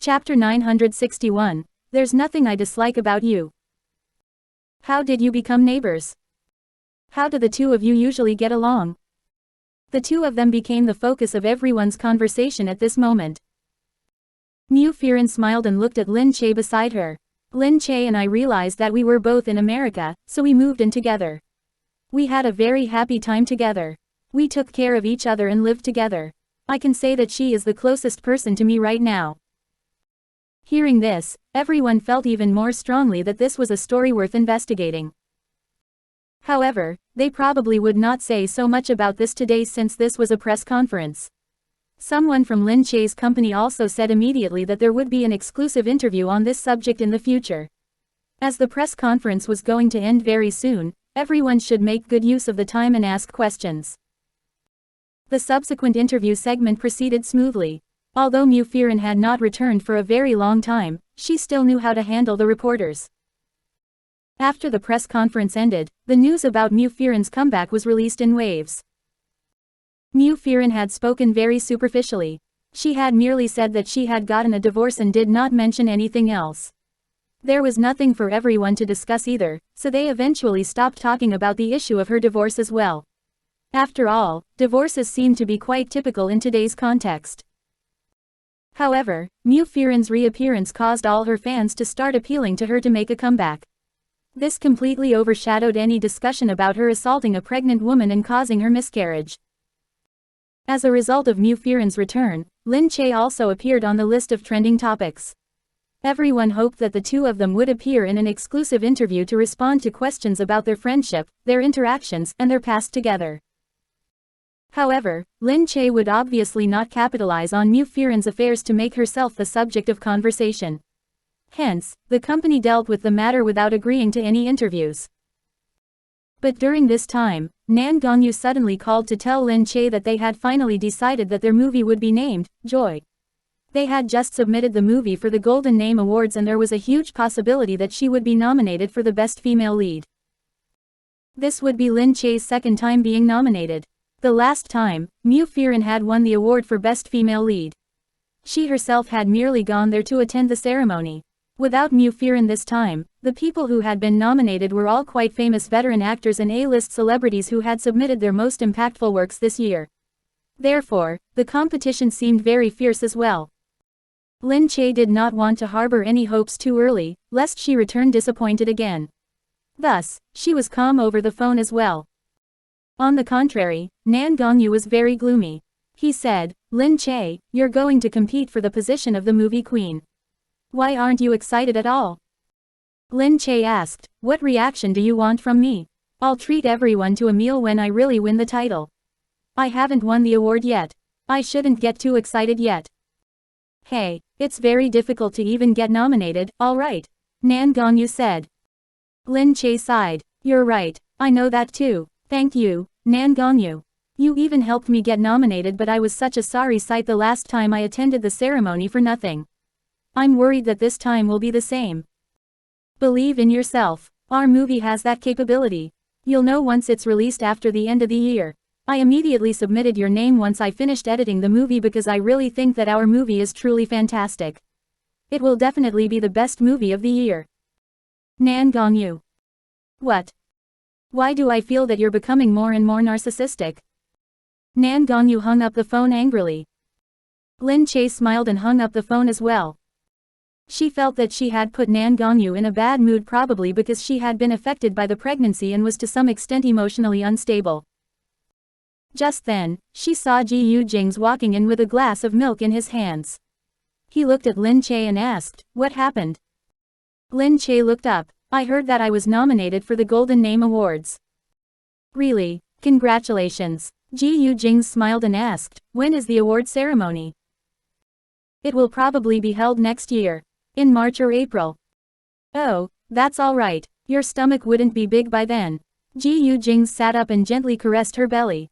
Chapter 961. There's nothing I dislike about you. How did you become neighbors? How do the two of you usually get along? The two of them became the focus of everyone's conversation at this moment. Mu Firen smiled and looked at Lin Che beside her. Lin Che and I realized that we were both in America, so we moved in together. We had a very happy time together. We took care of each other and lived together. I can say that she is the closest person to me right now. Hearing this, everyone felt even more strongly that this was a story worth investigating. However, they probably would not say so much about this today since this was a press conference. Someone from Lin Che's company also said immediately that there would be an exclusive interview on this subject in the future. As the press conference was going to end very soon, everyone should make good use of the time and ask questions. The subsequent interview segment proceeded smoothly. Although Mu Firen had not returned for a very long time, she still knew how to handle the reporters. After the press conference ended, the news about Mu Firen's comeback was released in waves. Mu Firen had spoken very superficially. She had merely said that she had gotten a divorce and did not mention anything else. There was nothing for everyone to discuss either, so they eventually stopped talking about the issue of her divorce as well. After all, divorces seem to be quite typical in today's context. However, Mu Firen's reappearance caused all her fans to start appealing to her to make a comeback. This completely overshadowed any discussion about her assaulting a pregnant woman and causing her miscarriage. As a result of Mu Firen's return, Lin Che also appeared on the list of trending topics. Everyone hoped that the two of them would appear in an exclusive interview to respond to questions about their friendship, their interactions, and their past together. However, Lin Che would obviously not capitalize on Mu Firen's affairs to make herself the subject of conversation. Hence, the company dealt with the matter without agreeing to any interviews. But during this time, Nan Gongyu suddenly called to tell Lin Che that they had finally decided that their movie would be named Joy. They had just submitted the movie for the Golden Name Awards and there was a huge possibility that she would be nominated for the Best Female Lead. This would be Lin Che's second time being nominated. The last time, Mu Firen had won the award for Best Female Lead. She herself had merely gone there to attend the ceremony. Without Mu Firen this time, the people who had been nominated were all quite famous veteran actors and A-list celebrities who had submitted their most impactful works this year. Therefore, the competition seemed very fierce as well. Lin Che did not want to harbor any hopes too early, lest she return disappointed again. Thus, she was calm over the phone as well. On the contrary, Nan Gongyu was very gloomy. He said, "Lin Che, you're going to compete for the position of the movie queen. Why aren't you excited at all?" Lin Che asked, "What reaction do you want from me? I'll treat everyone to a meal when I really win the title. I haven't won the award yet. I shouldn't get too excited yet." "Hey, it's very difficult to even get nominated, alright," Nan Gongyu said. Lin Che sighed. "You're right, I know that too. Thank you, Nan Gongyu. You even helped me get nominated, but I was such a sorry sight the last time I attended the ceremony for nothing. I'm worried that this time will be the same. Believe in yourself. Our movie has that capability. You'll know once it's released after the end of the year. I immediately submitted your name once I finished editing the movie because I really think that our movie is truly fantastic. It will definitely be the best movie of the year." Nan Gongyu. "What? Why do I feel that you're becoming more and more narcissistic?" Nan Gongyu hung up the phone angrily. Lin Che smiled and hung up the phone as well. She felt that she had put Nan Gongyu in a bad mood, probably because she had been affected by the pregnancy and was to some extent emotionally unstable. Just then, she saw Gu Jingze walking in with a glass of milk in his hands. He looked at Lin Che and asked, "What happened?" Lin Che looked up. "I heard that I was nominated for the Golden Name Awards." "Really? Congratulations." Gu Jingze smiled and asked, "When is the award ceremony?" "It will probably be held next year. In March or April." "Oh, that's all right. Your stomach wouldn't be big by then." Gu Jingze sat up and gently caressed her belly.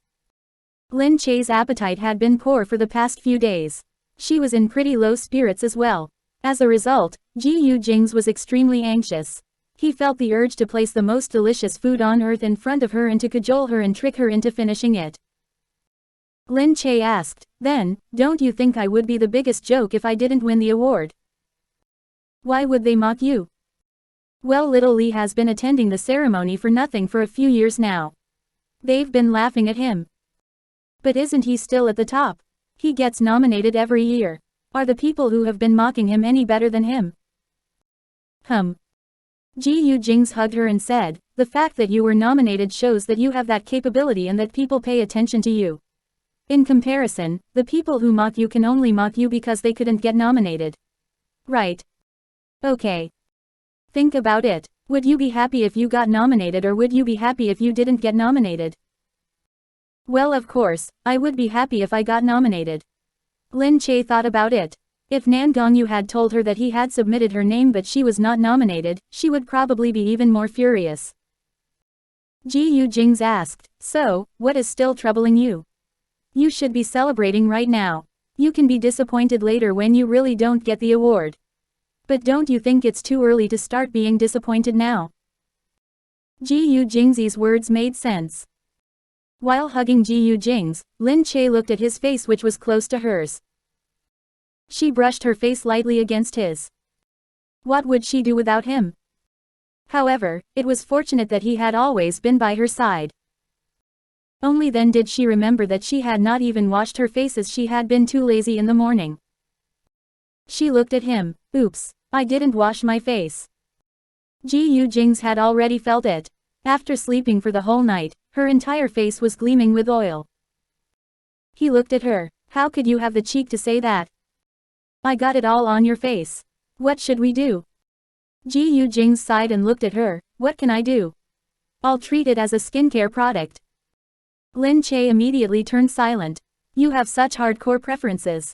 Lin Che's appetite had been poor for the past few days. She was in pretty low spirits as well. As a result, Gu Jingze was extremely anxious. He felt the urge to place the most delicious food on earth in front of her and to cajole her and trick her into finishing it. Lin Che asked, "Then, don't you think I would be the biggest joke if I didn't win the award?" Why would they mock you? Well, little Lee has been attending the ceremony for nothing for a few years now. They've been laughing at him. But isn't he still at the top? He gets nominated every year. Are the people who have been mocking him any better than him? Gu Jingze hugged her and said, the fact that you were nominated shows that you have that capability and that people pay attention to you. In comparison, the people who mock you can only mock you because they couldn't get nominated. Right. Okay. Think about it. Would you be happy if you got nominated, or would you be happy if you didn't get nominated? Well, of course, I would be happy if I got nominated. Lin Che thought about it. If Nan Gongyu had told her that he had submitted her name but she was not nominated, she would probably be even more furious. Gu Jingze asked, so, what is still troubling you? You should be celebrating right now. You can be disappointed later when you really don't get the award. But don't you think it's too early to start being disappointed now? Gu Jingze's words made sense. While hugging Gu Jingze, Lin Che looked at his face, which was close to hers. She brushed her face lightly against his. What would she do without him? However, it was fortunate that he had always been by her side. Only then did she remember that she had not even washed her face, as she had been too lazy in the morning. She looked at him. Oops, I didn't wash my face. Gu Jingze had already felt it. After sleeping for the whole night, her entire face was gleaming with oil. He looked at her. How could you have the cheek to say that? I got it all on your face. What should we do? Gu Jingze sighed and looked at her. What can I do? I'll treat it as a skincare product. Lin Che immediately turned silent. You have such hardcore preferences.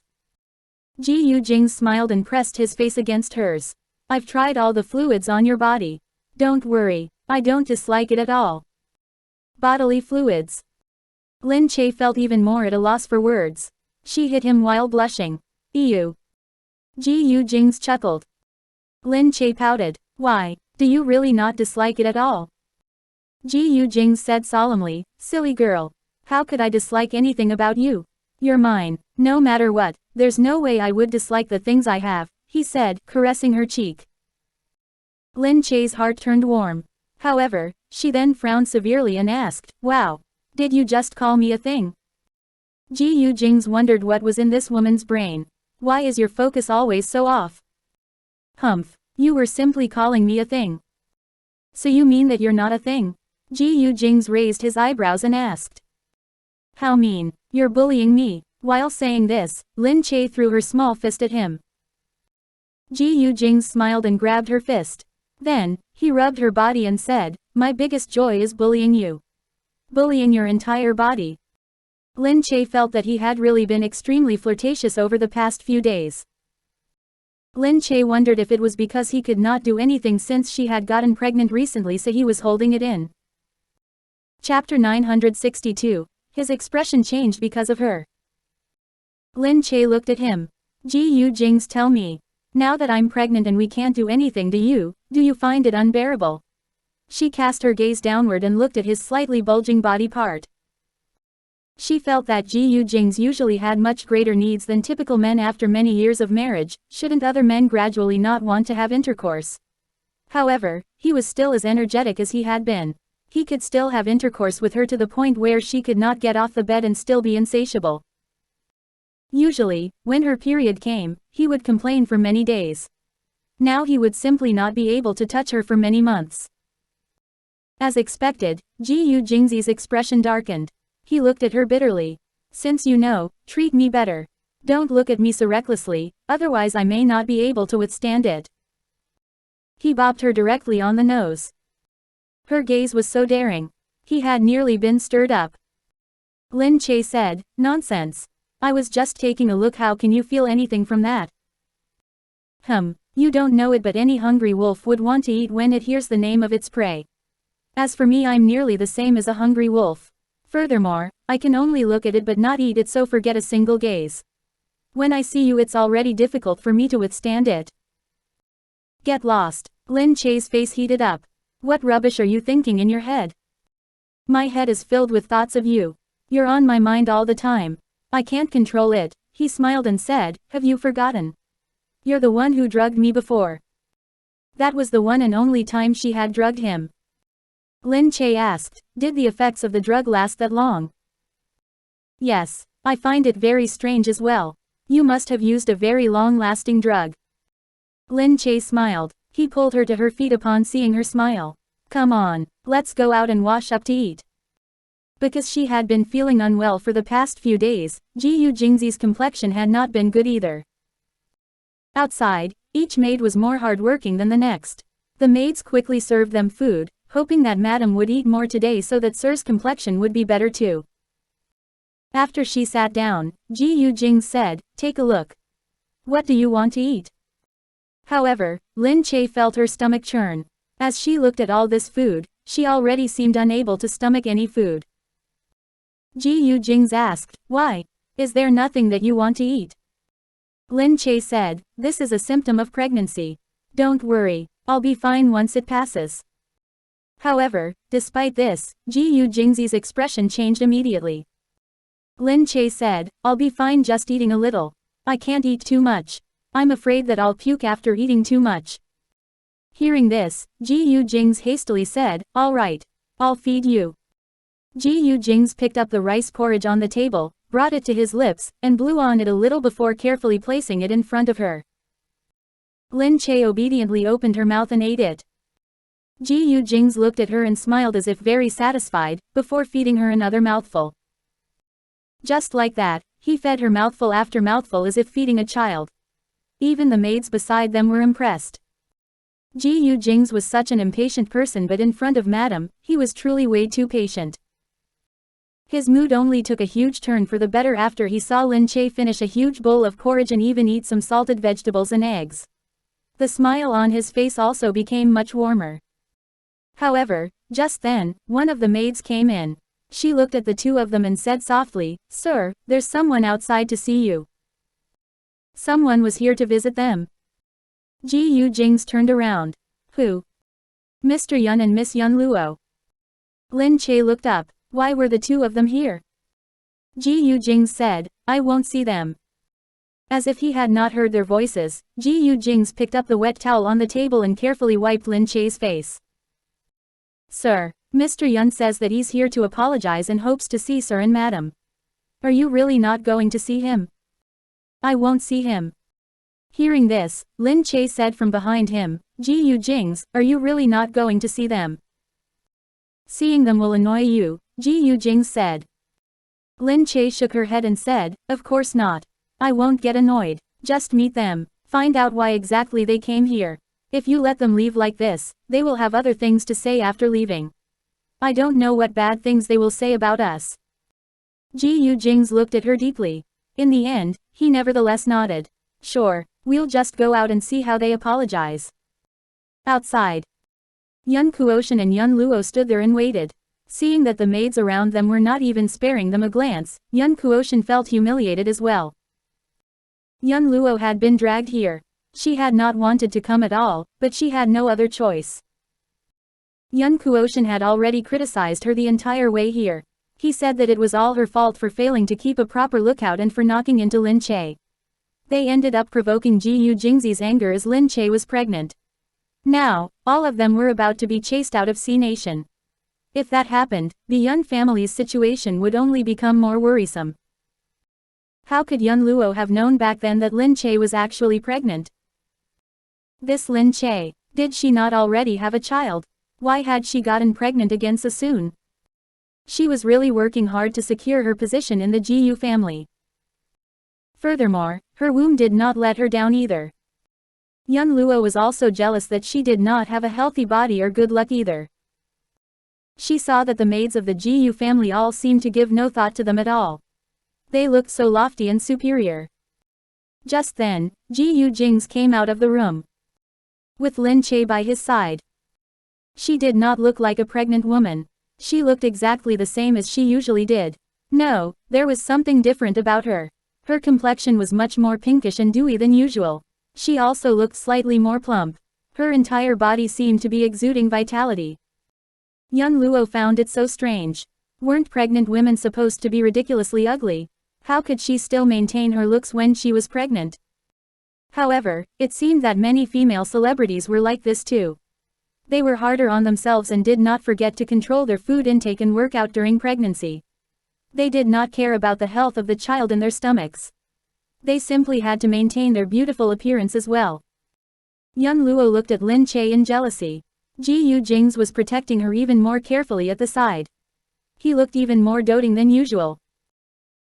Gu Jingze smiled and pressed his face against hers. I've tried all the fluids on your body. Don't worry, I don't dislike it at all. Bodily fluids. Lin Che felt even more at a loss for words. She hit him while blushing. Ew. Gu Jingze chuckled. Lin Che pouted. Why, do you really not dislike it at all? Gu Jingze said solemnly, silly girl. How could I dislike anything about you? You're mine, no matter what. There's no way I would dislike the things I have, he said, caressing her cheek. Lin Che's heart turned warm. However, she then frowned severely and asked, wow, did you just call me a thing? Gu Jingze wondered what was in this woman's brain. Why is your focus always so off? Humph, you were simply calling me a thing. So you mean that you're not a thing? Gu Jingze raised his eyebrows and asked. How mean, you're bullying me. While saying this, Lin Che threw her small fist at him. Gu Jingze smiled and grabbed her fist. Then, he rubbed her body and said, my biggest joy is bullying you. Bullying your entire body. Lin Che felt that he had really been extremely flirtatious over the past few days. Lin Che wondered if it was because he could not do anything since she had gotten pregnant recently, so he was holding it in. Chapter 962. His expression changed because of her. Lin Che looked at him. Gu Jingze, tell me. Now that I'm pregnant and we can't do anything to you, do you find it unbearable? She cast her gaze downward and looked at his slightly bulging body part. She felt that Gu Jingze usually had much greater needs than typical men after many years of marriage. Shouldn't other men gradually not want to have intercourse? However, he was still as energetic as he had been. He could still have intercourse with her to the point where she could not get off the bed and still be insatiable. Usually, when her period came, he would complain for many days. Now he would simply not be able to touch her for many months. As expected, Gu Jingze's expression darkened. He looked at her bitterly. Since you know, treat me better. Don't look at me so recklessly, otherwise I may not be able to withstand it. He bopped her directly on the nose. Her gaze was so daring. He had nearly been stirred up. Lin Che said, nonsense. I was just taking a look. How can you feel anything from that? You don't know it, but any hungry wolf would want to eat when it hears the name of its prey. As for me, I'm nearly the same as a hungry wolf. Furthermore, I can only look at it but not eat it, so forget a single gaze. When I see you, it's already difficult for me to withstand it. Get lost. Lin Che's face heated up. What rubbish are you thinking in your head? My head is filled with thoughts of you. You're on my mind all the time. I can't control it. He smiled and said, have you forgotten? You're the one who drugged me before. That was the one and only time she had drugged him. Lin Che asked, did the effects of the drug last that long? Yes, I find it very strange as well. You must have used a very long-lasting drug. Lin Che smiled. He pulled her to her feet upon seeing her smile. Come on, let's go out and wash up to eat. Because she had been feeling unwell for the past few days, Gu Jingze's complexion had not been good either. Outside, each maid was more hard-working than the next. The maids quickly served them food, hoping that Madame would eat more today so that Sir's complexion would be better too. After she sat down, Gu Jingze said, take a look. What do you want to eat? However, Lin Che felt her stomach churn. As she looked at all this food, she already seemed unable to stomach any food. Gu Jingze asked, why? Is there nothing that you want to eat? Lin Che said, this is a symptom of pregnancy. Don't worry, I'll be fine once it passes. However, despite this, Gu Jingze's expression changed immediately. Lin Che said, I'll be fine just eating a little. I can't eat too much. I'm afraid that I'll puke after eating too much. Hearing this, Gu Jingze hastily said, all right. I'll feed you. Gu Jingze picked up the rice porridge on the table, brought it to his lips, and blew on it a little before carefully placing it in front of her. Lin Che obediently opened her mouth and ate it. Gu Jingze looked at her and smiled as if very satisfied, before feeding her another mouthful. Just like that, he fed her mouthful after mouthful as if feeding a child. Even the maids beside them were impressed. Gu Jingze was such an impatient person, but in front of Madame, he was truly way too patient. His mood only took a huge turn for the better after he saw Lin Che finish a huge bowl of porridge and even eat some salted vegetables and eggs. The smile on his face also became much warmer. However, just then, one of the maids came in. She looked at the two of them and said softly, Sir, there's someone outside to see you. Someone was here to visit them. Gu Jingze turned around. Who? Mr. Yun and Miss Yun Luo. Lin Che looked up. Why were the two of them here? Gu Jingze said, I won't see them. As if he had not heard their voices, Gu Jingze picked up the wet towel on the table and carefully wiped Lin Che's face. Sir, Mr. Yun says that he's here to apologize and hopes to see Sir and Madam. Are you really not going to see him? I won't see him. Hearing this, Lin Che said from behind him, Gu Jingze, are you really not going to see them? Seeing them will annoy you, Gu Jingze said. Lin Che shook her head and said, of course not. I won't get annoyed. Just meet them. Find out why exactly they came here. If you let them leave like this, they will have other things to say after leaving. I don't know what bad things they will say about us. Gu Jingze looked at her deeply. In the end, he nevertheless nodded. Sure, we'll just go out and see how they apologize. Outside, Yun Kuoshan and Yun Luo stood there and waited. Seeing that the maids around them were not even sparing them a glance, Yun Kuoshan felt humiliated as well. Yun Luo had been dragged here. She had not wanted to come at all, but she had no other choice. Yun Kuoshan had already criticized her the entire way here. He said that it was all her fault for failing to keep a proper lookout and for knocking into Lin Che. They ended up provoking Gu Jingze's anger as Lin Che was pregnant. Now, all of them were about to be chased out of C Nation. If that happened, the Yun family's situation would only become more worrisome. How could Yun Luo have known back then that Lin Che was actually pregnant? This Lin Che, did she not already have a child? Why had she gotten pregnant again so soon? She was really working hard to secure her position in the Gu family. Furthermore, her womb did not let her down either. Yun Luo was also jealous that she did not have a healthy body or good luck either. She saw that the maids of the Gu family all seemed to give no thought to them at all. They looked so lofty and superior. Just then, Gu Jingze came out of the room. With Lin Che by his side. She did not look like a pregnant woman. She looked exactly the same as she usually did. No, there was something different about her. Her complexion was much more pinkish and dewy than usual. She also looked slightly more plump. Her entire body seemed to be exuding vitality. Yun Luo found it so strange. Weren't pregnant women supposed to be ridiculously ugly? How could she still maintain her looks when she was pregnant? However, it seemed that many female celebrities were like this too. They were harder on themselves and did not forget to control their food intake and work out during pregnancy. They did not care about the health of the child in their stomachs. They simply had to maintain their beautiful appearance as well. Young Luo looked at Lin Che in jealousy. Gu Jingze was protecting her even more carefully at the side. He looked even more doting than usual.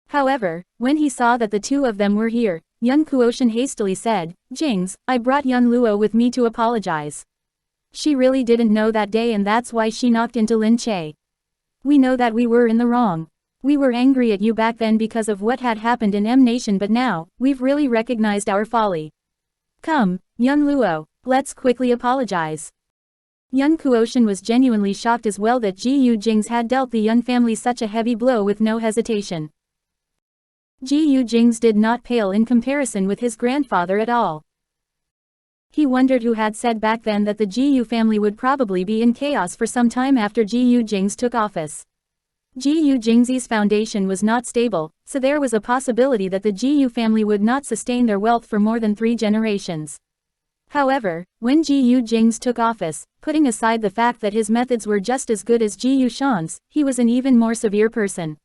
However, when he saw that the two of them were here, Yun Kuoshan hastily said, "Jingze, I brought Young Luo with me to apologize. She really didn't know that day and that's why she knocked into Lin Che. We know that we were in the wrong. We were angry at you back then because of what had happened in M Nation, but now, we've really recognized our folly. Come, Young Luo, let's quickly apologize." Yun Kuoshan was genuinely shocked as well that Gu Jingze had dealt the Yun family such a heavy blow with no hesitation. Gu Jingze did not pale in comparison with his grandfather at all. He wondered who had said back then that the Gu family would probably be in chaos for some time after Gu Jingze took office. Gu Jingze's foundation was not stable, so there was a possibility that the Gu family would not sustain their wealth for more than 3 generations. However, when Gu Jingze took office, putting aside the fact that his methods were just as good as Gu Shan's, he was an even more severe person.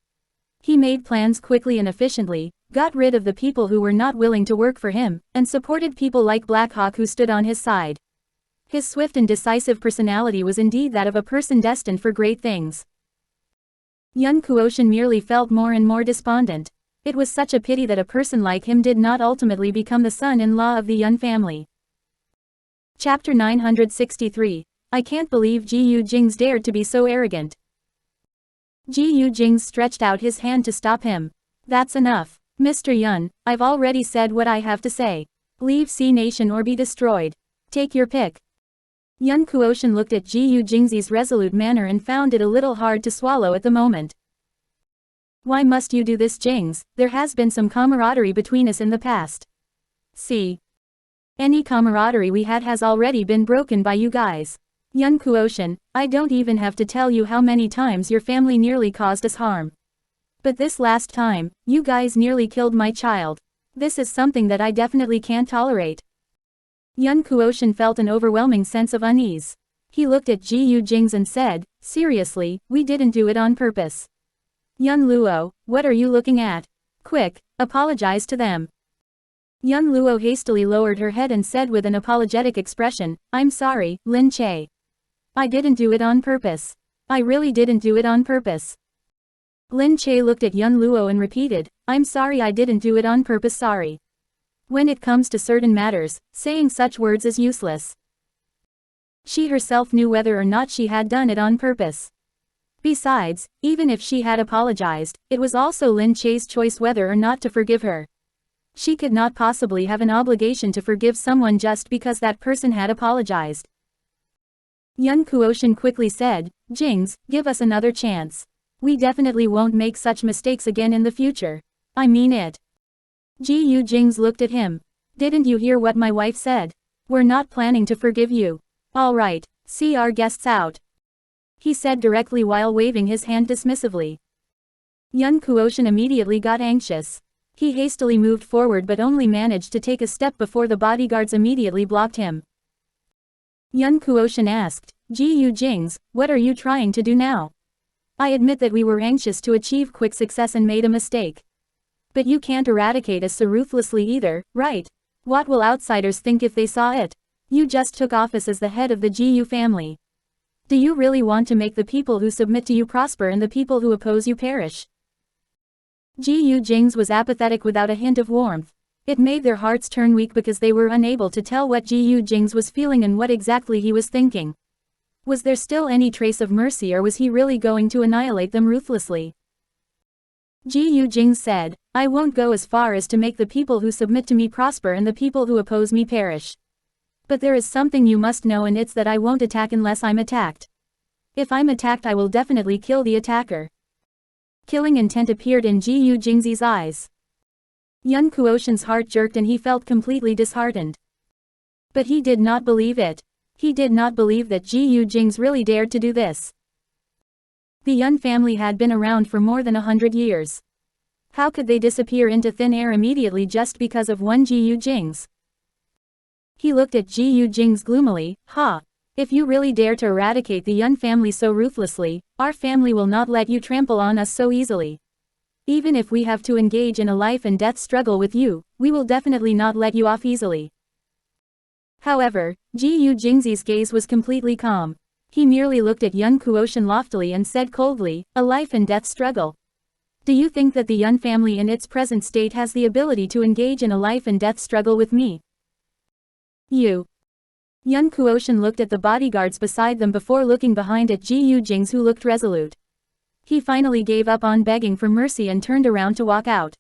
He made plans quickly and efficiently, got rid of the people who were not willing to work for him, and supported people like Black Hawk who stood on his side. His swift and decisive personality was indeed that of a person destined for great things. Yun Kuoshan merely felt more and more despondent. It was such a pity that a person like him did not ultimately become the son-in-law of the Yun family. Chapter 963. I can't believe Gu Jingze dared to be so arrogant. Gu Jingze stretched out his hand to stop him. That's enough. Mr. Yun, I've already said what I have to say. Leave C Nation or be destroyed. Take your pick. Yun Kuoshan looked at Gu Jingze's resolute manner and found it a little hard to swallow at the moment. Why must you do this, Jingze? There has been some camaraderie between us in the past. See. Any camaraderie we had has already been broken by you guys. Yun Kuoshan, I don't even have to tell you how many times your family nearly caused us harm. But this last time, you guys nearly killed my child. This is something that I definitely can't tolerate. Yun Kuoshan felt an overwhelming sense of unease. He looked at Gu Jingze and said, seriously, we didn't do it on purpose. Young Luo, what are you looking at? Quick, apologize to them. Young Luo hastily lowered her head and said with an apologetic expression, I'm sorry, Lin Che. I didn't do it on purpose. I really didn't do it on purpose. Lin Che looked at Young Luo and repeated, I'm sorry, I didn't do it on purpose, sorry. When it comes to certain matters, saying such words is useless. She herself knew whether or not she had done it on purpose. Besides, even if she had apologized, it was also Lin Che's choice whether or not to forgive her. She could not possibly have an obligation to forgive someone just because that person had apologized. Yun Kuoshan quickly said, Jingze, give us another chance. We definitely won't make such mistakes again in the future. I mean it. Gu Jingze looked at him. Didn't you hear what my wife said? We're not planning to forgive you. All right, see our guests out. He said directly while waving his hand dismissively. Yun Kuoshan immediately got anxious. He hastily moved forward but only managed to take a step before the bodyguards immediately blocked him. Yun Kuoshan asked, Gu Jingze, what are you trying to do now? I admit that we were anxious to achieve quick success and made a mistake. But you can't eradicate us so ruthlessly either, right? What will outsiders think if they saw it? You just took office as the head of the Gu family. Do you really want to make the people who submit to you prosper and the people who oppose you perish? Gu Jingze was apathetic without a hint of warmth. It made their hearts turn weak because they were unable to tell what Gu Jingze was feeling and what exactly he was thinking. Was there still any trace of mercy or was he really going to annihilate them ruthlessly? Gu Jingze said, I won't go as far as to make the people who submit to me prosper and the people who oppose me perish. But there is something you must know, and it's that I won't attack unless I'm attacked. If I'm attacked, I will definitely kill the attacker. Killing intent appeared in Gu Jingze's eyes. Yun Kuoshan's heart jerked and he felt completely disheartened. But he did not believe it. He did not believe that Gu Jingze really dared to do this. The Yun family had been around for more than 100 years. How could they disappear into thin air immediately just because of one Gu Jingze? He looked at Gu Jingze gloomily. Ha! If you really dare to eradicate the Yun family so ruthlessly, our family will not let you trample on us so easily. Even if we have to engage in a life and death struggle with you, we will definitely not let you off easily. However, Gu Jingze's gaze was completely calm. He merely looked at Yun Kuoshan loftily and said coldly, a life and death struggle. Do you think that the Yun family in its present state has the ability to engage in a life and death struggle with me? You. Yun Kuoshan looked at the bodyguards beside them before looking behind at Gu Jingze, who looked resolute. He finally gave up on begging for mercy and turned around to walk out.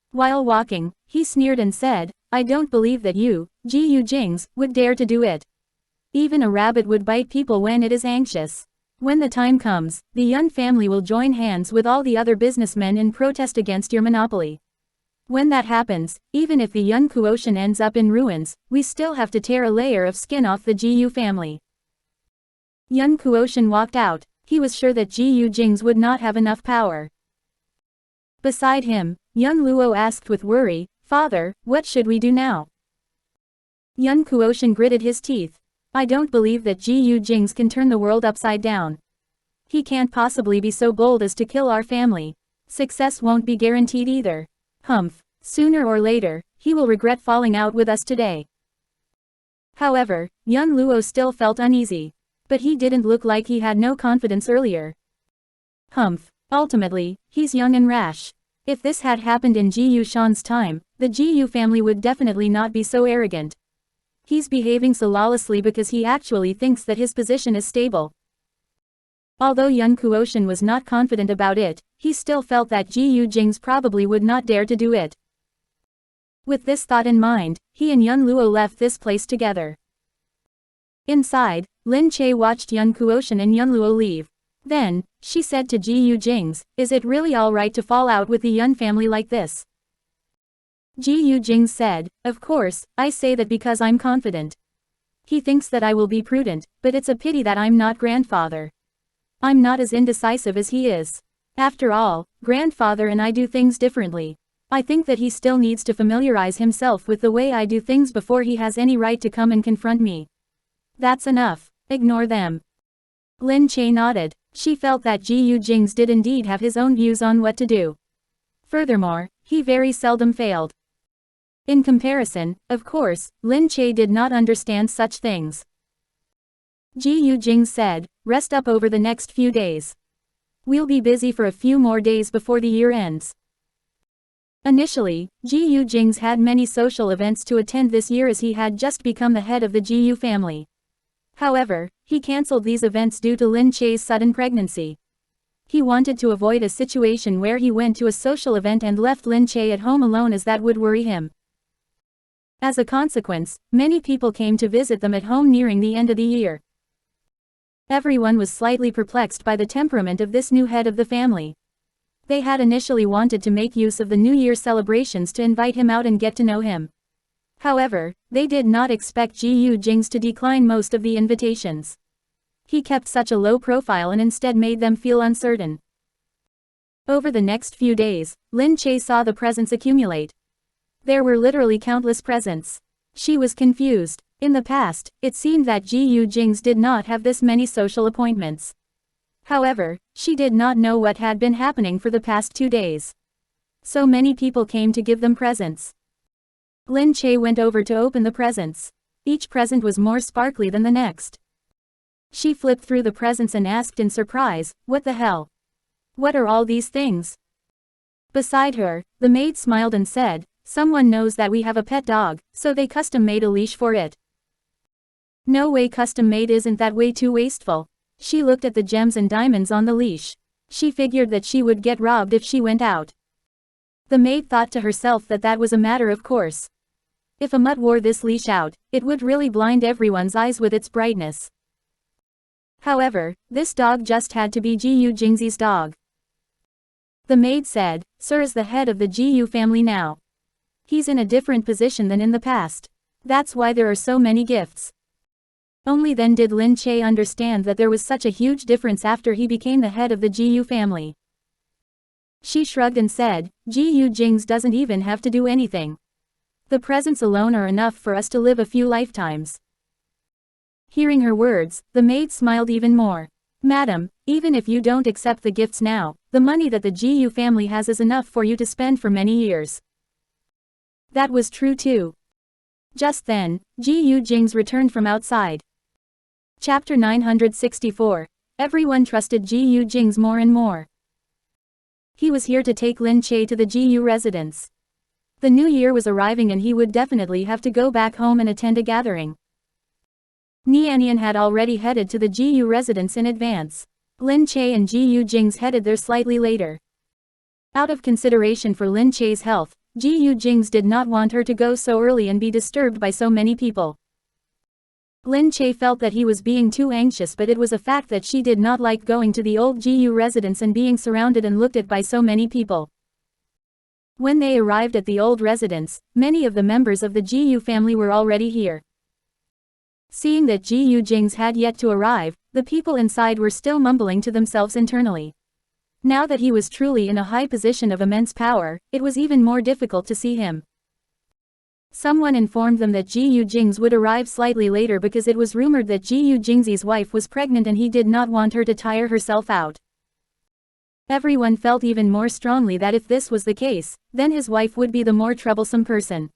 While walking, he sneered and said, I don't believe that you, Gu Jingze, would dare to do it. Even a rabbit would bite people when it is anxious. When the time comes, the Yun family will join hands with all the other businessmen in protest against your monopoly. When that happens, even if the Yun Kuoshan ends up in ruins, we still have to tear a layer of skin off the Gu family. Yun Kuoshan walked out. He was sure that Gu Jingze would not have enough power. Beside him, Yun Luo asked with worry, Father, what should we do now? Yun Kuoshan gritted his teeth. I don't believe that Gu Jingze can turn the world upside down. He can't possibly be so bold as to kill our family. Success won't be guaranteed either. Humph, sooner or later, he will regret falling out with us today. However, Yun Luo still felt uneasy. But he didn't look like he had no confidence earlier. Humph, ultimately, he's young and rash. If this had happened in Gu Shan's time, the Gu family would definitely not be so arrogant. He's behaving so lawlessly because he actually thinks that his position is stable. Although Yun Kuoshan was not confident about it, he still felt that Gu Jingze probably would not dare to do it. With this thought in mind, he and Yun Luo left this place together. Inside, Lin Che watched Yun Kuoshan and Yun Luo leave. Then, she said to Gu Jingze, is it really alright to fall out with the Yun family like this? Gu Jingze said, of course, I say that because I'm confident. He thinks that I will be prudent, but it's a pity that I'm not grandfather. I'm not as indecisive as he is. After all, grandfather and I do things differently. I think that he still needs to familiarize himself with the way I do things before he has any right to come and confront me. That's enough. Ignore them. Lin Che nodded. She felt that Gu Jingze did indeed have his own views on what to do. Furthermore, he very seldom failed. In comparison, of course, Lin Che did not understand such things. Gu Jingze said, rest up over the next few days. We'll be busy for a few more days before the year ends. Initially, Gu Jingze had many social events to attend this year as he had just become the head of the Gu family. However, he cancelled these events due to Lin Che's sudden pregnancy. He wanted to avoid a situation where he went to a social event and left Lin Che at home alone, as that would worry him. As a consequence, many people came to visit them at home nearing the end of the year. Everyone was slightly perplexed by the temperament of this new head of the family. They had initially wanted to make use of the New Year celebrations to invite him out and get to know him. However, they did not expect Gu Jingze to decline most of the invitations. He kept such a low profile and instead made them feel uncertain. Over the next few days, Lin Che saw the presents accumulate. There were literally countless presents. She was confused. In the past, it seemed that Gu Jingze did not have this many social appointments. However, she did not know what had been happening for the past 2 days. So many people came to give them presents. Lin Che went over to open the presents. Each present was more sparkly than the next. She flipped through the presents and asked in surprise, what the hell? What are all these things? Beside her, the maid smiled and said, someone knows that we have a pet dog, so they custom-made a leash for it. No way, custom-made isn't that way too wasteful? She looked at the gems and diamonds on the leash. She figured that she would get robbed if she went out. The maid thought to herself that that was a matter of course. If a mutt wore this leash out, it would really blind everyone's eyes with its brightness. However, this dog just had to be Gu Jingze's dog. The maid said, Sir is the head of the Gu family now. He's in a different position than in the past. That's why there are so many gifts. Only then did Lin Che understand that there was such a huge difference after he became the head of the Gu family. She shrugged and said, Gu Jingze doesn't even have to do anything. The presents alone are enough for us to live a few lifetimes. Hearing her words, the maid smiled even more. Madam, even if you don't accept the gifts now, the money that the Gu family has is enough for you to spend for many years. That was true too. Just then, Gu Jingze returned from outside. Chapter 964. Everyone trusted Gu Jingze more and more. He was here to take Lin Che to the Gu residence. The new year was arriving and he would definitely have to go back home and attend a gathering. Nianian had already headed to the Gu residence in advance. Lin Che and Gu Jingze headed there slightly later. Out of consideration for Lin Che's health, Gu Jingze did not want her to go so early and be disturbed by so many people. Lin Che felt that he was being too anxious, but it was a fact that she did not like going to the old Gu residence and being surrounded and looked at by so many people. When they arrived at the old residence, many of the members of the Gu family were already here. Seeing that Gu Jingze had yet to arrive, the people inside were still mumbling to themselves internally. Now that he was truly in a high position of immense power, it was even more difficult to see him. Someone informed them that Gu Jingze would arrive slightly later because it was rumored that Gu Jingze's wife was pregnant and he did not want her to tire herself out. Everyone felt even more strongly that if this was the case, then his wife would be the more troublesome person.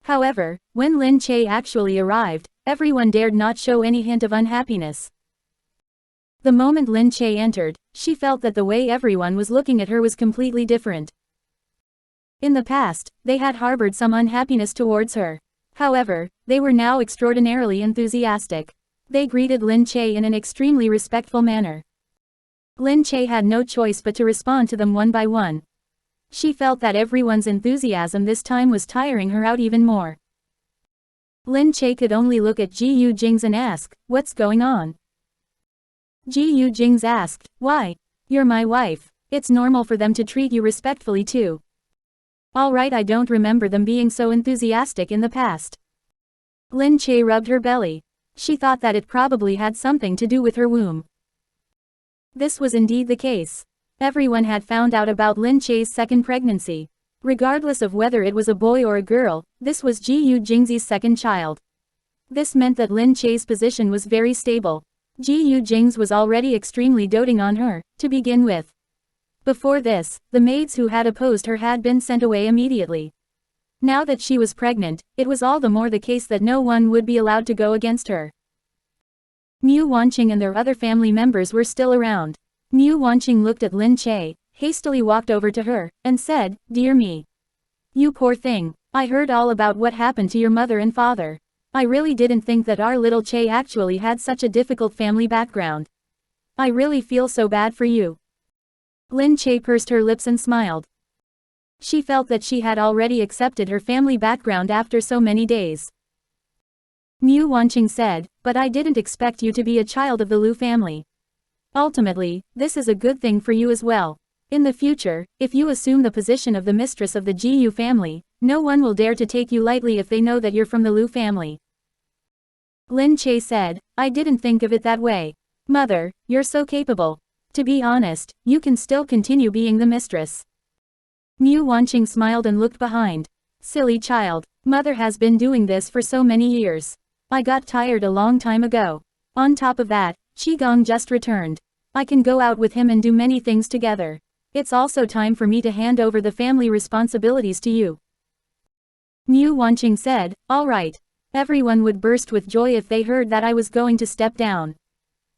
However, when Lin Che actually arrived, everyone dared not show any hint of unhappiness. The moment Lin Che entered, she felt that the way everyone was looking at her was completely different. In the past, they had harbored some unhappiness towards her. However, they were now extraordinarily enthusiastic. They greeted Lin Che in an extremely respectful manner. Lin Che had no choice but to respond to them one by one. She felt that everyone's enthusiasm this time was tiring her out even more. Lin Che could only look at Gu Jingze and ask, "What's going on?" Gu Jingze asked, "Why? You're my wife. It's normal for them to treat you respectfully too." "Alright, I don't remember them being so enthusiastic in the past." Lin Che rubbed her belly. She thought that it probably had something to do with her womb. This was indeed the case. Everyone had found out about Lin Che's second pregnancy. Regardless of whether it was a boy or a girl, this was Gu Jingze's second child. This meant that Lin Che's position was very stable. Gu Jingze was already extremely doting on her, to begin with. Before this, the maids who had opposed her had been sent away immediately. Now that she was pregnant, it was all the more the case that no one would be allowed to go against her. Mu Wanqing and their other family members were still around. Mu Wanqing looked at Lin Che, hastily walked over to her, and said, "Dear me. You poor thing, I heard all about what happened to your mother and father. I really didn't think that our little Che actually had such a difficult family background. I really feel so bad for you." Lin Che pursed her lips and smiled. She felt that she had already accepted her family background after so many days. Mu Wanqing said, "But I didn't expect you to be a child of the Lu family. Ultimately, this is a good thing for you as well. In the future, if you assume the position of the mistress of the Gu family, no one will dare to take you lightly if they know that you're from the Lu family." Lin Che said, "I didn't think of it that way. Mother, you're so capable. To be honest, you can still continue being the mistress." Mu Wanqing smiled and looked behind. "Silly child, mother has been doing this for so many years. I got tired a long time ago. On top of that, Qigong just returned. I can go out with him and do many things together. It's also time for me to hand over the family responsibilities to you." Mu Wanqing said, "All right." Everyone would burst with joy if they heard that I was going to step down.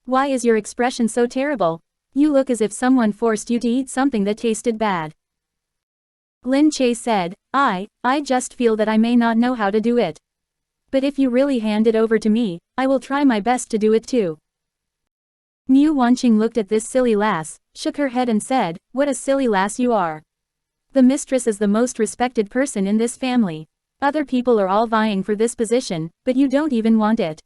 "Why is your expression so terrible? You look as if someone forced you to eat something that tasted bad." Lin Che said, I just feel that I may not know how to do it. But if you really hand it over to me, I will try my best to do it too." Mu Wanqing looked at this silly lass, shook her head and said, "What a silly lass you are. The mistress is the most respected person in this family. Other people are all vying for this position, but you don't even want it."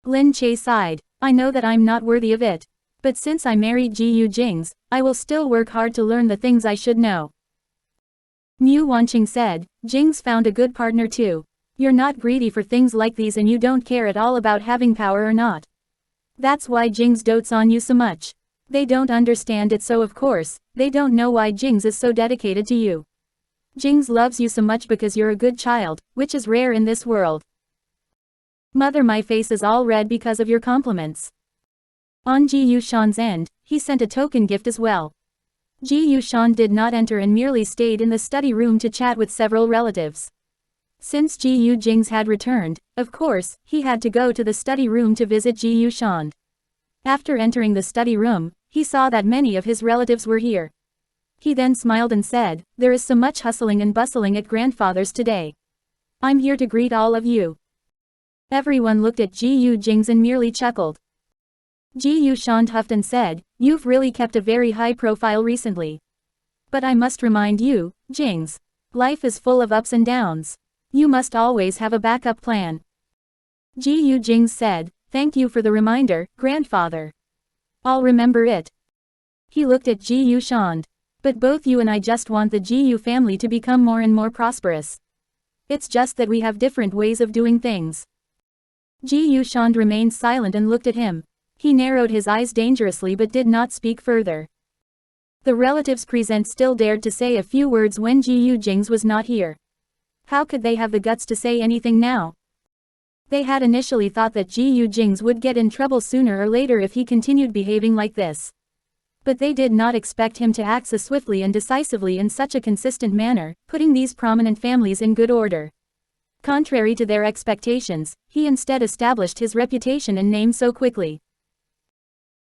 Lin Che sighed, "I know that I'm not worthy of it. But since I married Gu Jingze, I will still work hard to learn the things I should know." Mu Wanqing said, "Jingze found a good partner too. You're not greedy for things like these and you don't care at all about having power or not. That's why Jingze dotes on you so much. They don't understand it, so of course, they don't know why Jingze is so dedicated to you. Jingze loves you so much because you're a good child, which is rare in this world. Mother, my face is all red because of your compliments. On Gu Yushan's end, he sent a token gift as well. Gu Yushan did not enter and merely stayed in the study room to chat with several relatives. Since Gu Jingze had returned, of course, he had to go to the study room to visit Gu Yushan. After entering the study room, he saw that many of his relatives were here. He then smiled and said, "There is so much hustling and bustling at grandfather's today. I'm here to greet all of you." Everyone looked at Gu Jingze and merely chuckled. Gu Yushan huffed and said, "You've really kept a very high profile recently. But I must remind you, Jingze, life is full of ups and downs. You must always have a backup plan." Gu Jingze said, "Thank you for the reminder, grandfather. I'll remember it." He looked at Gu Yushan. "But both you and I just want the Gu family to become more and more prosperous. It's just that we have different ways of doing things." Gu Yushan remained silent and looked at him. He narrowed his eyes dangerously but did not speak further. The relatives present still dared to say a few words when Gu Jingze was not here. How could they have the guts to say anything now? They had initially thought that Gu Jingze would get in trouble sooner or later if he continued behaving like this. But they did not expect him to act so swiftly and decisively in such a consistent manner, putting these prominent families in good order. Contrary to their expectations, he instead established his reputation and name so quickly.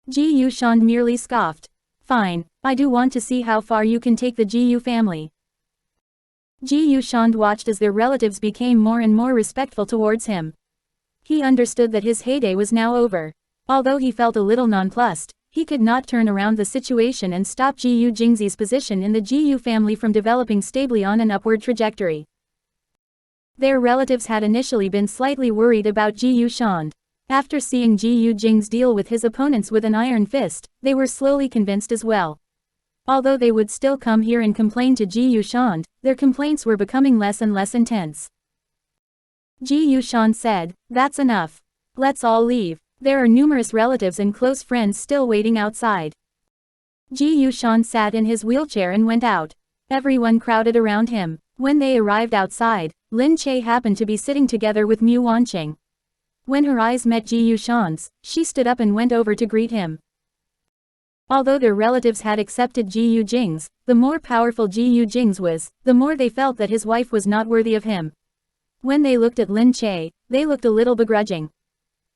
Gu Yushan merely scoffed. "Fine, I do want to see how far you can take the Gu family." Gu Yushan watched as their relatives became more and more respectful towards him. He understood that his heyday was now over. Although he felt a little nonplussed, he could not turn around the situation and stop Gu Jingze's position in the Gu family from developing stably on an upward trajectory. Their relatives had initially been slightly worried about Gu Yushan. After seeing Gu Jingze deal with his opponents with an iron fist, they were slowly convinced as well. Although they would still come here and complain to Gu Yushan, their complaints were becoming less and less intense. Gu Yushan said, "That's enough. Let's all leave. There are numerous relatives and close friends still waiting outside." Gu Yushan sat in his wheelchair and went out. Everyone crowded around him. When they arrived outside, Lin Che happened to be sitting together with Mu Wanqing. When her eyes met Gu Yushan's, she stood up and went over to greet him. Although their relatives had accepted Gu Jingze, the more powerful Gu Jingze was, the more they felt that his wife was not worthy of him. When they looked at Lin Che, they looked a little begrudging.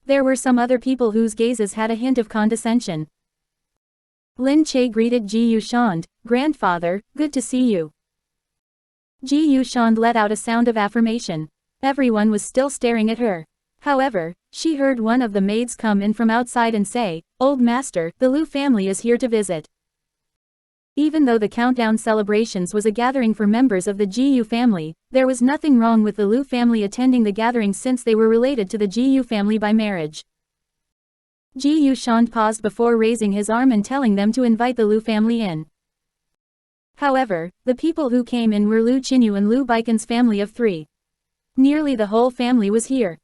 There were some other people whose gazes had a hint of condescension. Lin Che greeted Gu Yushan, "Grandfather, good to see you." Gu Yushan let out a sound of affirmation. Everyone was still staring at her. However, she heard one of the maids come in from outside and say, "Old master, the Lu family is here to visit." Even though the countdown celebrations was a gathering for members of the Gu family, there was nothing wrong with the Lu family attending the gathering since they were related to the Gu family by marriage. Gu Yushan paused before raising his arm and telling them to invite the Lu family in. However, the people who came in were Lu Qinyu and Lu Baikan's family of 3. Nearly the whole family was here.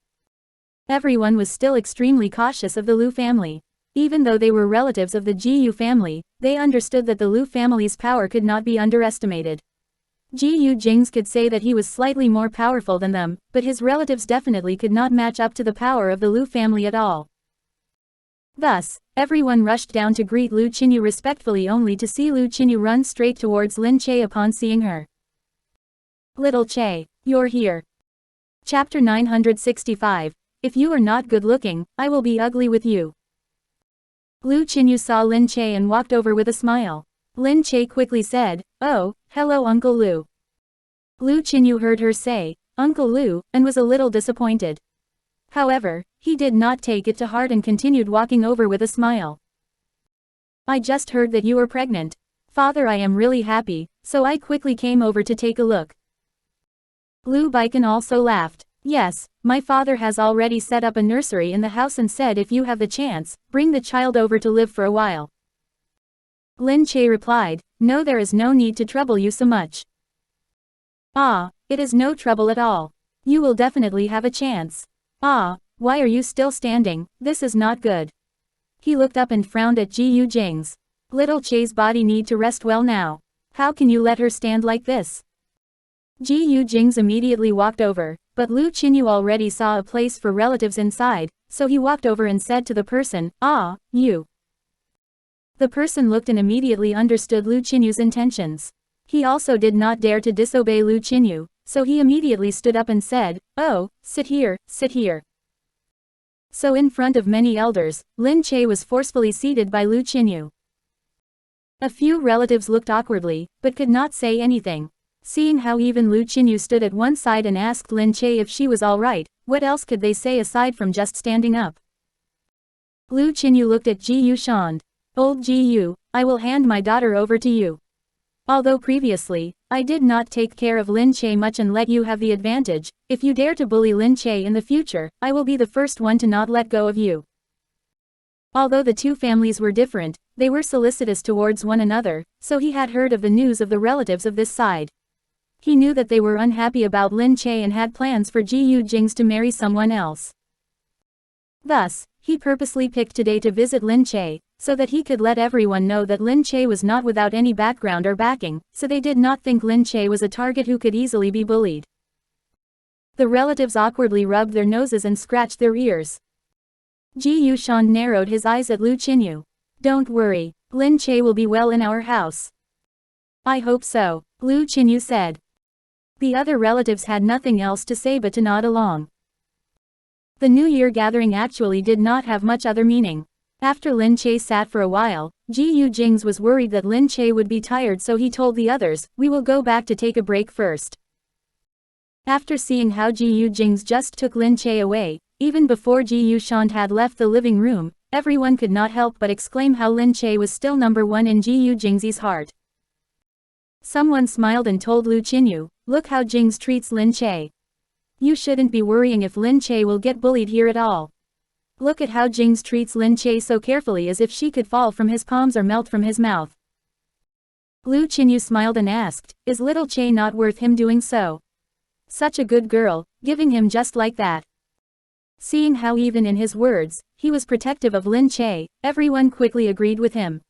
Everyone was still extremely cautious of the Lu family. Even though they were relatives of the Gu family, they understood that the Lu family's power could not be underestimated. Gu Jingze could say that he was slightly more powerful than them, but his relatives definitely could not match up to the power of the Lu family at all. Thus, everyone rushed down to greet Lu Qinyu respectfully only to see Lu Qinyu run straight towards Lin Che upon seeing her. "Little Che, you're here." Chapter 965. If you are not good-looking, I will be ugly with you. Lu Qinyu saw Lin Che and walked over with a smile. Lin Che quickly said, "Oh, hello Uncle Lu." Lu Qinyu heard her say, "Uncle Lu," and was a little disappointed. However, he did not take it to heart and continued walking over with a smile. "I just heard that you were pregnant. Father, I am really happy, so I quickly came over to take a look." Lu Baikan also laughed. "Yes, my father has already set up a nursery in the house and said if you have the chance, bring the child over to live for a while." Lin Che replied, "No, there is no need to trouble you so much." "Ah, it is no trouble at all. You will definitely have a chance. Ah, why are you still standing? This is not good." He looked up and frowned at Gu Jingze. "Little Che's body need to rest well now. How can you let her stand like this?" Gu Jingze immediately walked over, but Lu Qinyu already saw a place for relatives inside, so he walked over and said to the person, "Ah, you." The person looked and immediately understood Lu Qinyu's intentions. He also did not dare to disobey Lu Qinyu, so he immediately stood up and said, "Oh, sit here, sit here." So in front of many elders, Lin Che was forcefully seated by Lu Qinyu. A few relatives looked awkwardly, but could not say anything. Seeing how even Lu Qinyu stood at one side and asked Lin Che if she was all right, what else could they say aside from just standing up? Lu Qinyu looked at Ji Yushand. "Old Ji Yu, I will hand my daughter over to you. Although previously, I did not take care of Lin Che much and let you have the advantage, if you dare to bully Lin Che in the future, I will be the first one to not let go of you." Although the two families were different, they were solicitous towards one another, so he had heard of the news of the relatives of this side. He knew that they were unhappy about Lin Che and had plans for Gu Jingze to marry someone else. Thus, he purposely picked today to visit Lin Che, so that he could let everyone know that Lin Che was not without any background or backing, so they did not think Lin Che was a target who could easily be bullied. The relatives awkwardly rubbed their noses and scratched their ears. Ji Yushand narrowed his eyes at Lu Qinyu. "Don't worry, Lin Che will be well in our house." "I hope so," Lu Qinyu said. The other relatives had nothing else to say but to nod along. The New Year gathering actually did not have much other meaning. After Lin Che sat for a while, Gu Jingze was worried that Lin Che would be tired, so he told the others, "We will go back to take a break first." After seeing how Gu Jingze just took Lin Che away, even before Ji Yushand had left the living room, everyone could not help but exclaim how Lin Che was still number one in Gu Jingze's heart. Someone smiled and told Lu Qinyu, "Look how Jingze treats Lin Che. You shouldn't be worrying if Lin Che will get bullied here at all. Look at how Jingze treats Lin Che so carefully, as if she could fall from his palms or melt from his mouth." Lu Qinyu smiled and asked, "Is little Che not worth him doing so? Such a good girl, giving him just like that." Seeing how even in his words, he was protective of Lin Che, everyone quickly agreed with him.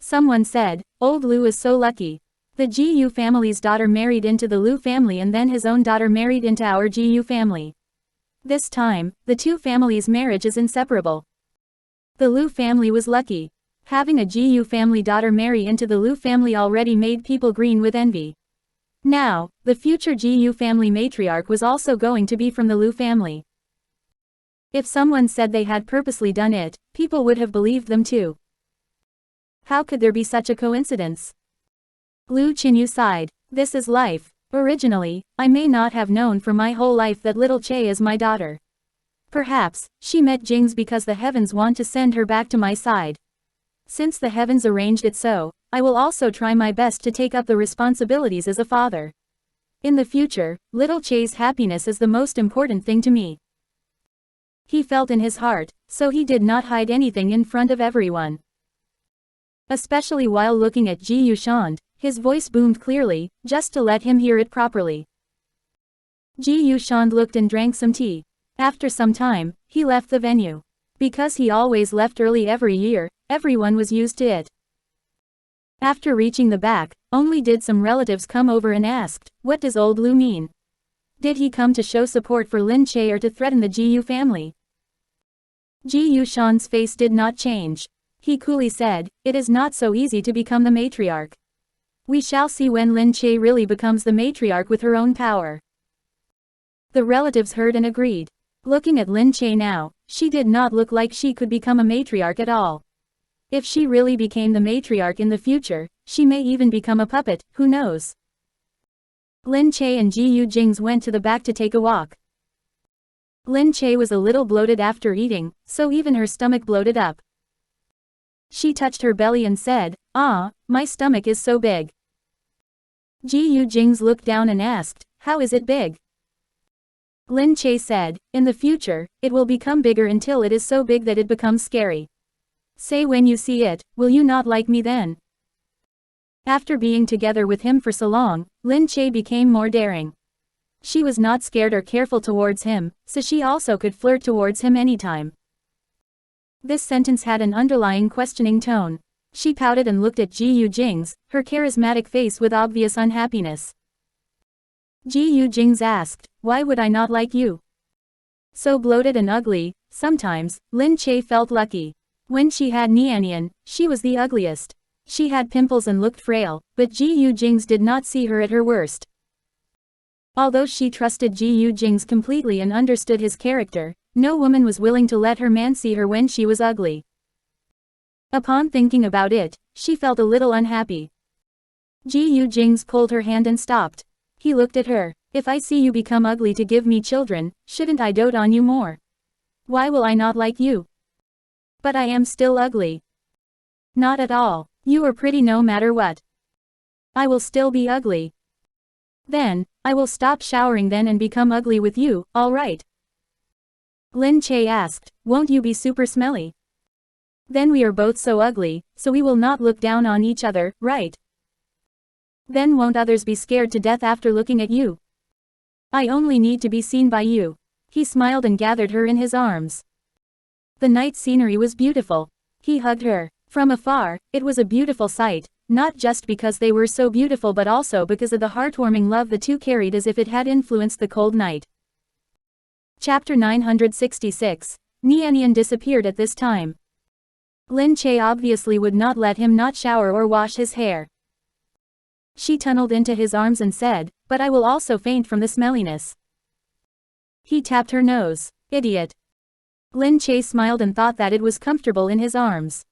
Someone said, "Old Lu is so lucky. The Gu family's daughter married into the Lu family and then his own daughter married into our Gu family. This time, the two families' marriage is inseparable. The Lu family was lucky. Having a Gu family daughter marry into the Lu family already made people green with envy. Now, the future Gu family matriarch was also going to be from the Lu family. If someone said they had purposely done it, people would have believed them too. How could there be such a coincidence?" Lu Qinyu sighed. "This is life. Originally, I may not have known for my whole life that little Che is my daughter. Perhaps, she met Jingze because the heavens want to send her back to my side. Since the heavens arranged it so, I will also try my best to take up the responsibilities as a father. In the future, little Che's happiness is the most important thing to me." He felt in his heart, so he did not hide anything in front of everyone. Especially while looking at Ji Yushand, his voice boomed clearly, just to let him hear it properly. Ji Yushand looked and drank some tea. After some time, he left the venue. Because he always left early every year, everyone was used to it. After reaching the back, only did some relatives come over and asked, "What does old Lu mean? Did he come to show support for Lin Che or to threaten the Gu family?" Ji Yushan's face did not change. He coolly said, "It is not so easy to become the matriarch. We shall see when Lin Che really becomes the matriarch with her own power." The relatives heard and agreed. Looking at Lin Che now, she did not look like she could become a matriarch at all. If she really became the matriarch in the future, she may even become a puppet, who knows. Lin Che and Gu Jingze went to the back to take a walk. Lin Che was a little bloated after eating, so even her stomach bloated up. She touched her belly and said, "Ah, my stomach is so big." Gu Jingze looked down and asked, "How is it big?" Lin Che said, "In the future, it will become bigger until it is so big that it becomes scary. Say when you see it, will you not like me then?" After being together with him for so long, Lin Che became more daring. She was not scared or careful towards him, so she also could flirt towards him anytime. This sentence had an underlying questioning tone. She pouted and looked at Gu Jingze, her charismatic face with obvious unhappiness. Gu Jingze asked, why would I not like you? So bloated and ugly. Sometimes, Lin Che felt lucky. When she had Nianian, she was the ugliest. She had pimples and looked frail, but Gu Jingze did not see her at her worst. Although she trusted Gu Jingze completely and understood his character, no woman was willing to let her man see her when she was ugly. Upon thinking about it, she felt a little unhappy. Gu Jingze pulled her hand and stopped. He looked at her. If I see you become ugly to give me children, shouldn't I dote on you more? Why will I not like you? But I am still ugly. Not at all. You are pretty no matter what. I will still be ugly. Then, I will stop showering then and become ugly with you, alright? Lin Che asked, won't you be super smelly? Then we are both so ugly, so we will not look down on each other, right? Then won't others be scared to death after looking at you? I only need to be seen by you. He smiled and gathered her in his arms. The night scenery was beautiful. He hugged her. From afar, it was a beautiful sight, not just because they were so beautiful but also because of the heartwarming love the two carried as if it had influenced the cold night. Chapter 966. Nianian disappeared at this time. Lin Che obviously would not let him not shower or wash his hair. She tunneled into his arms and said, but I will also faint from the smelliness. He tapped her nose. Idiot. Lin Che smiled and thought that it was comfortable in his arms.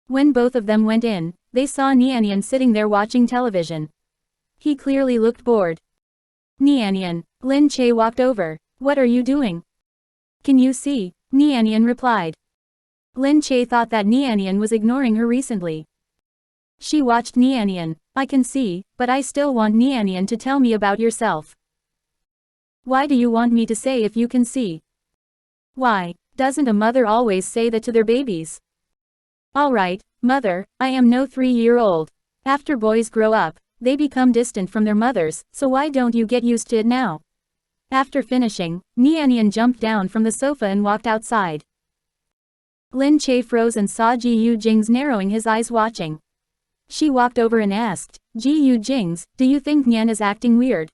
When both of them went in, they saw Nianian sitting there watching television. He clearly looked bored. Nianian. Lin Che walked over. What are you doing? Can you see? Nianian replied. Lin Che thought that Nianian was ignoring her recently. She watched Nianian. I can see, but I still want Nianian to tell me about yourself. Why do you want me to say if you can see? Why, doesn't a mother always say that to their babies? Alright, mother, I am no 3-year-old. After boys grow up, they become distant from their mothers, so why don't you get used to it now? After finishing, Nianian jumped down from the sofa and walked outside. Lin Che froze and saw Gu Jingze narrowing his eyes watching. She walked over and asked, Gu Jingze, do you think Nian is acting weird?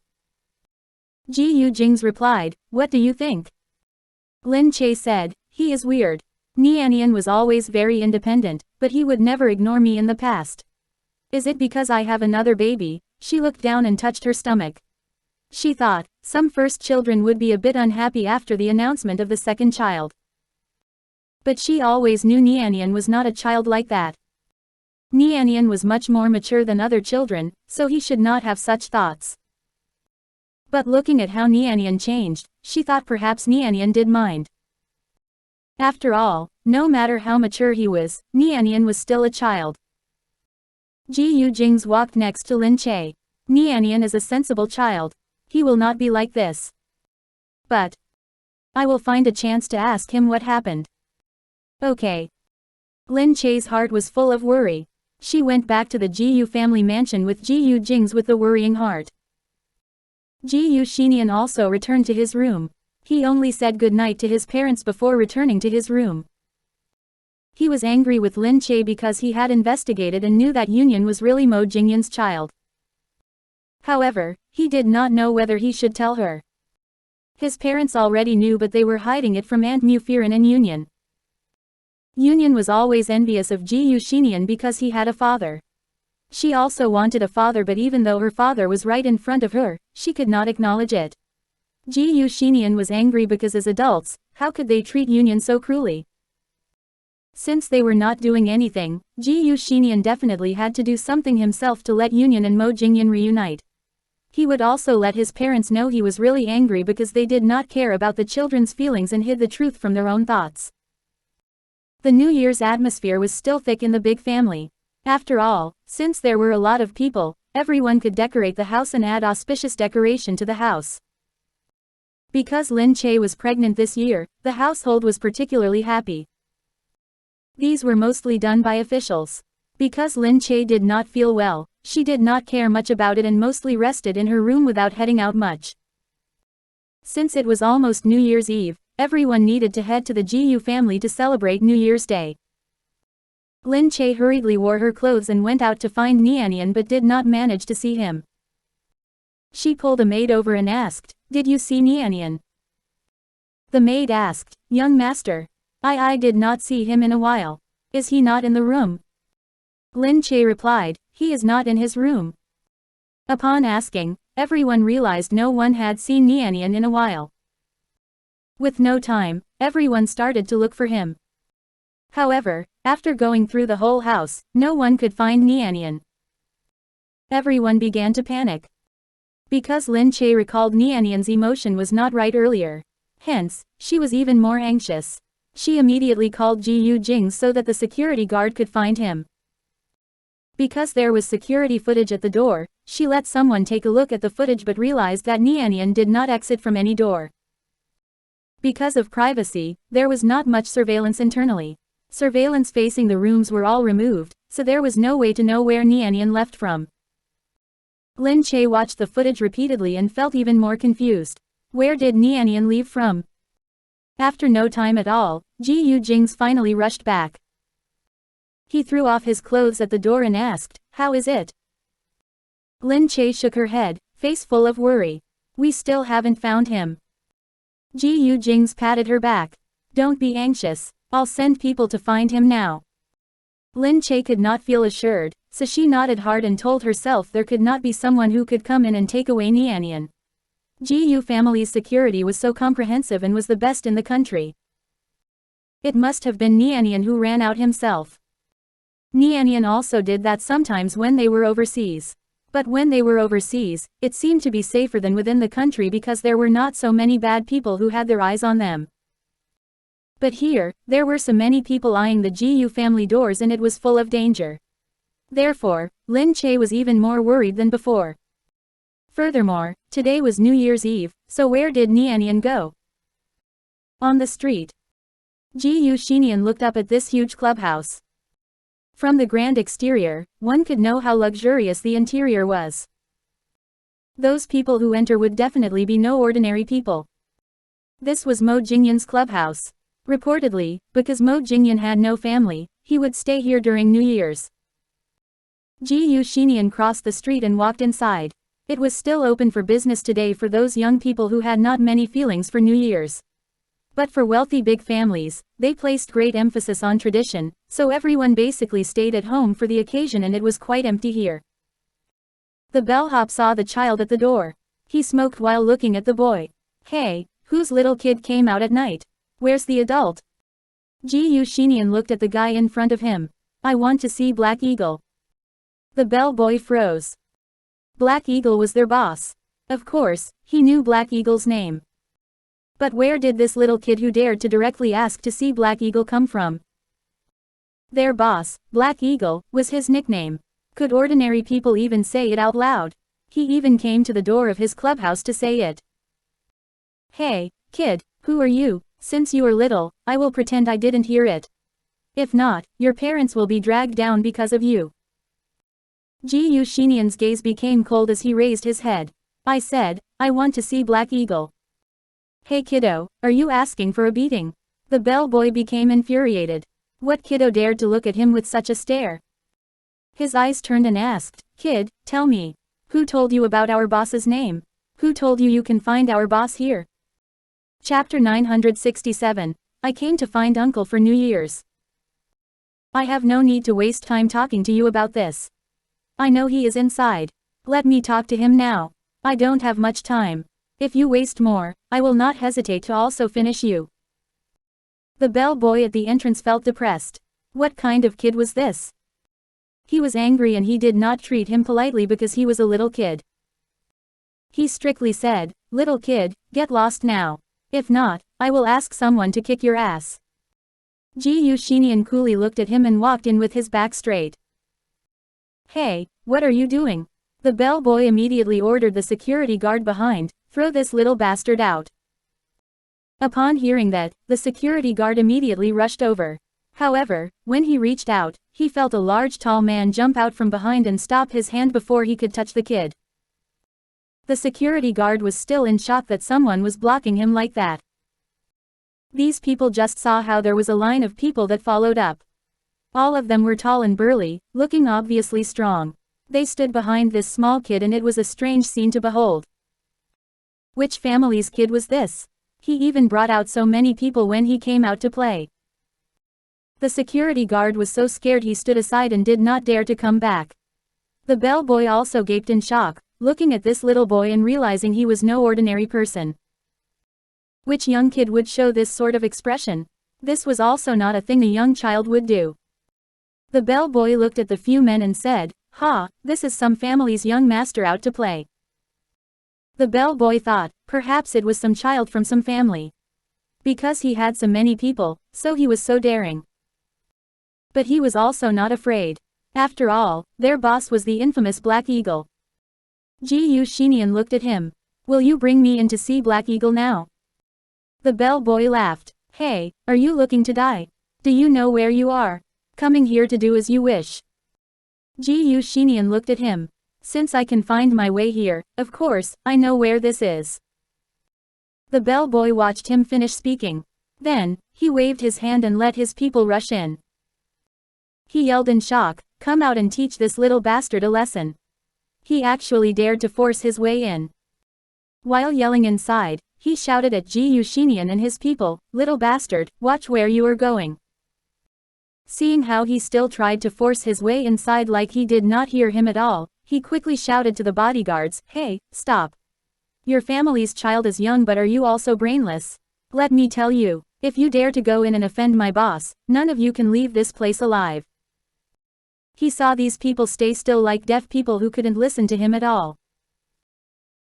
Gu Jingze replied, what do you think? Lin Che said, he is weird. Nianian was always very independent, but he would never ignore me in the past. Is it because I have another baby? She looked down and touched her stomach. She thought, some first children would be a bit unhappy after the announcement of the second child. But she always knew Nianian was not a child like that. Nianian was much more mature than other children, so he should not have such thoughts. But looking at how Nianian changed, she thought perhaps Nianian did mind. After all, no matter how mature he was, Nianian was still a child. Gu Jingze walked next to Lin Che. Nianian is a sensible child. He will not be like this. But I will find a chance to ask him what happened. Okay. Lin Che's heart was full of worry. She went back to the Gu family mansion with Gu Jingze with the worrying heart. Gu Xinian also returned to his room. He only said goodnight to his parents before returning to his room. He was angry with Lin Che because he had investigated and knew that Union was really Mo Jingyan's child. However, he did not know whether he should tell her. His parents already knew but they were hiding it from Aunt Mufiran and Union. Union was always envious of Gu Xinian because he had a father. She also wanted a father but even though her father was right in front of her, she could not acknowledge it. Gu Xinian was angry because as adults, how could they treat Union so cruelly? Since they were not doing anything, Gu Xinian definitely had to do something himself to let Union and Mo Jingyan reunite. He would also let his parents know he was really angry because they did not care about the children's feelings and hid the truth from their own thoughts. The New Year's atmosphere was still thick in the big family. After all, since there were a lot of people, everyone could decorate the house and add auspicious decoration to the house. Because Lin Che was pregnant this year, the household was particularly happy. These were mostly done by officials. Because Lin Che did not feel well, she did not care much about it and mostly rested in her room without heading out much. Since it was almost New Year's Eve, everyone needed to head to the Gu family to celebrate New Year's Day. Lin Che hurriedly wore her clothes and went out to find Nianian but did not manage to see him. She pulled a maid over and asked, "Did you see Nianian?" The maid asked, "Young master. I did not see him in a while. Is he not in the room?" Lin Che replied, "He is not in his room." Upon asking, everyone realized no one had seen Nianian in a while. With no time, everyone started to look for him. However, after going through the whole house, no one could find Nianian. Everyone began to panic. Because Lin Che recalled Nianian's emotion was not right earlier. Hence, she was even more anxious. She immediately called Gu Jingze so that the security guard could find him. Because there was security footage at the door, she let someone take a look at the footage but realized that Nianian did not exit from any door. Because of privacy, there was not much surveillance internally. Surveillance facing the rooms were all removed, so there was no way to know where Nianian left from. Lin Che watched the footage repeatedly and felt even more confused. Where did Nianian leave from? After no time at all, Gu Jingze finally rushed back. He threw off his clothes at the door and asked, "How is it?" Lin Che shook her head, face full of worry. "We still haven't found him." Gu Jingze patted her back. "Don't be anxious, I'll send people to find him now." Lin Che could not feel assured, so she nodded hard and told herself there could not be someone who could come in and take away Nianian. Gu family's security was so comprehensive and was the best in the country. It must have been Nianian who ran out himself. Nianian also did that sometimes when they were overseas. But when they were overseas, it seemed to be safer than within the country because there were not so many bad people who had their eyes on them. But here, there were so many people eyeing the Gu family doors and it was full of danger. Therefore, Lin Che was even more worried than before. Furthermore, today was New Year's Eve, so where did Nianian go? On the street. Gu Xinian looked up at this huge clubhouse. From the grand exterior, one could know how luxurious the interior was. Those people who enter would definitely be no ordinary people. This was Mo Jingyan's clubhouse. Reportedly, because Mo Jingyan had no family, he would stay here during New Year's. Gu Xinian crossed the street and walked inside. It was still open for business today for those young people who had not many feelings for New Year's. But for wealthy big families, they placed great emphasis on tradition, so everyone basically stayed at home for the occasion and it was quite empty here. The bellhop saw the child at the door. He smoked while looking at the boy. "Hey, whose little kid came out at night? Where's the adult?" Gu Xinian looked at the guy in front of him. "I want to see Black Eagle." The bellboy froze. Black Eagle was their boss. Of course, he knew Black Eagle's name. But where did this little kid who dared to directly ask to see Black Eagle come from? Their boss, Black Eagle, was his nickname. Could ordinary people even say it out loud? He even came to the door of his clubhouse to say it. "Hey, kid, who are you? Since you are little, I will pretend I didn't hear it. If not, your parents will be dragged down because of you." Gu Xinian's gaze became cold as he raised his head. "I said, I want to see Black Eagle." "Hey kiddo, are you asking for a beating?" The bellboy became infuriated. What kiddo dared to look at him with such a stare? His eyes turned and asked, "Kid, tell me. Who told you about our boss's name? Who told you can find our boss here?" Chapter 967. I came to find Uncle for New Year's. I have no need to waste time talking to you about this. I know he is inside. Let me talk to him now. I don't have much time. If you waste more, I will not hesitate to also finish you. The bellboy at the entrance felt depressed. What kind of kid was this? He was angry and he did not treat him politely because he was a little kid. He strictly said, "Little kid, get lost now. If not, I will ask someone to kick your ass." Gu Xinian coolly looked at him and walked in with his back straight. "Hey, what are you doing?" The bellboy immediately ordered the security guard behind, "Throw this little bastard out." Upon hearing that, the security guard immediately rushed over. However, when he reached out, he felt a large tall man jump out from behind and stop his hand before he could touch the kid. The security guard was still in shock that someone was blocking him like that. These people just saw how there was a line of people that followed up. All of them were tall and burly, looking obviously strong. They stood behind this small kid and it was a strange scene to behold. Which family's kid was this? He even brought out so many people when he came out to play. The security guard was so scared he stood aside and did not dare to come back. The bellboy also gaped in shock, looking at this little boy and realizing he was no ordinary person. Which young kid would show this sort of expression? This was also not a thing a young child would do. The bellboy looked at the few men and said, "Ha, this is some family's young master out to play." The bellboy thought, perhaps it was some child from some family. Because he had so many people, so he was so daring. But he was also not afraid. After all, their boss was the infamous Black Eagle. Gu Jingze looked at him. "Will you bring me in to see Black Eagle now?" The bellboy laughed. "Hey, are you looking to die? Do you know where you are? Coming here to do as you wish." Gu Jingze looked at him. "Since I can find my way here, of course, I know where this is." The bellboy watched him finish speaking. Then, he waved his hand and let his people rush in. He yelled in shock, "Come out and teach this little bastard a lesson." He actually dared to force his way in. While yelling inside, he shouted at Gu Jingze and his people, "Little bastard, watch where you are going." Seeing how he still tried to force his way inside like he did not hear him at all, he quickly shouted to the bodyguards, "Hey, stop. Your family's child is young, but are you also brainless? Let me tell you, if you dare to go in and offend my boss, none of you can leave this place alive." He saw these people stay still like deaf people who couldn't listen to him at all.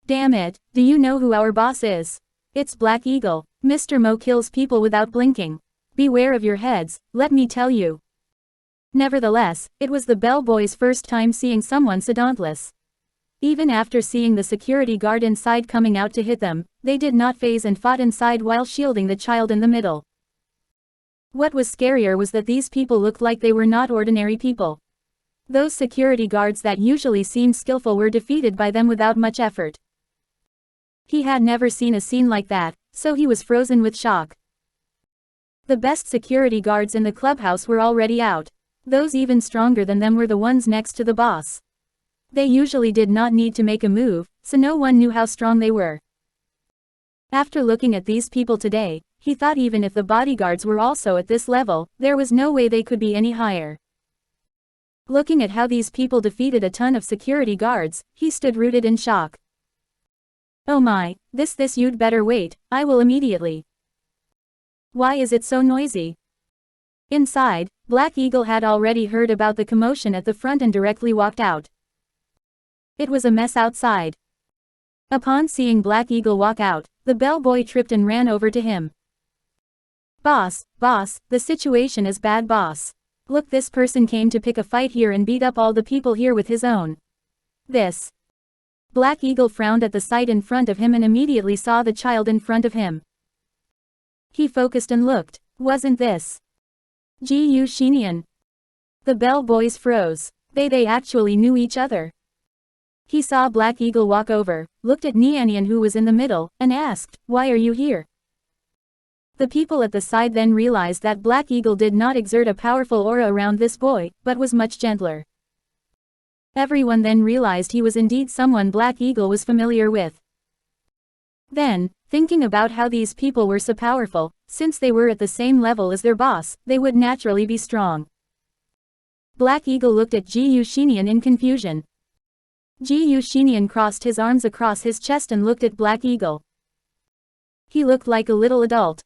"Damn it, do you know who our boss is? It's Black Eagle. Mr. Mo kills people without blinking. Beware of your heads, let me tell you." Nevertheless, it was the bellboy's first time seeing someone so dauntless. Even after seeing the security guard inside coming out to hit them, they did not phase and fought inside while shielding the child in the middle. What was scarier was that these people looked like they were not ordinary people. Those security guards that usually seemed skillful were defeated by them without much effort. He had never seen a scene like that, so he was frozen with shock. The best security guards in the clubhouse were already out. Those even stronger than them were the ones next to the boss. They usually did not need to make a move, so no one knew how strong they were. After looking at these people today, he thought even if the bodyguards were also at this level, there was no way they could be any higher. Looking at how these people defeated a ton of security guards, he stood rooted in shock. "Oh my, this you'd better wait, I will immediately." "Why is it so noisy?" Inside, Black Eagle had already heard about the commotion at the front and directly walked out. It was a mess outside. Upon seeing Black Eagle walk out, the bellboy tripped and ran over to him. Boss, the situation is bad, boss. Look, this person came to pick a fight here and beat up all the people here with his own." This. Black Eagle frowned at the sight in front of him and immediately saw the child in front of him. He focused and looked. Wasn't this Gu Jingze? The bellboys froze. They actually knew each other. He saw Black Eagle walk over, looked at Nian who was in the middle, and asked, "Why are you here?" The people at the side then realized that Black Eagle did not exert a powerful aura around this boy, but was much gentler. Everyone then realized he was indeed someone Black Eagle was familiar with. Then, thinking about how these people were so powerful, since they were at the same level as their boss, they would naturally be strong. Black Eagle looked at Gu Jingze in confusion. Gu Jingze crossed his arms across his chest and looked at Black Eagle. He looked like a little adult.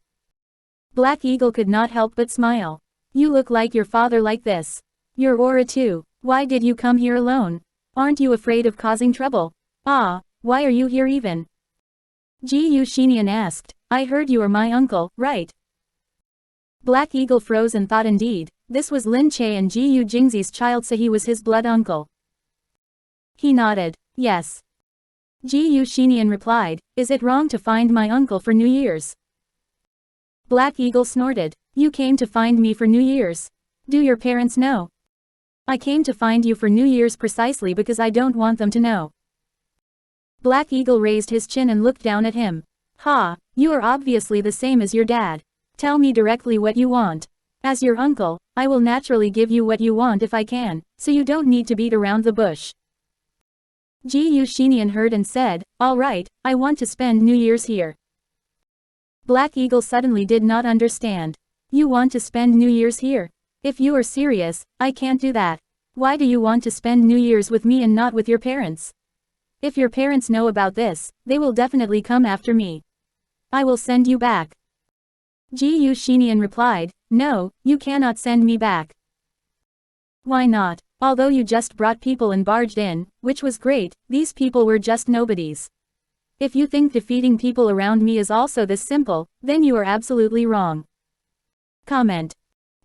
Black Eagle could not help but smile. "You look like your father like this. Your aura too. Why did you come here alone? Aren't you afraid of causing trouble? Why are you here even?" Gu Jingze asked. "I heard you are my uncle, right?" Black Eagle froze and thought indeed, this was Lin Che and Gu Jingze's child, so he was his blood uncle. He nodded. "Yes." Gu Jingze replied, "Is it wrong to find my uncle for New Year's?" Black Eagle snorted. "You came to find me for New Year's? Do your parents know?" "I came to find you for New Year's precisely because I don't want them to know." Black Eagle raised his chin and looked down at him. "Ha, you are obviously the same as your dad. Tell me directly what you want. As your uncle, I will naturally give you what you want if I can, so you don't need to beat around the bush." Gu Jingze heard and said, "All right, I want to spend New Year's here." Black Eagle suddenly did not understand. "You want to spend New Year's here? If you are serious, I can't do that. Why do you want to spend New Year's with me and not with your parents? If your parents know about this, they will definitely come after me. I will send you back." Gu Jingze replied, "No, you cannot send me back." "Why not? Although you just brought people and barged in, which was great, these people were just nobodies. If you think defeating people around me is also this simple, then you are absolutely wrong." Comment.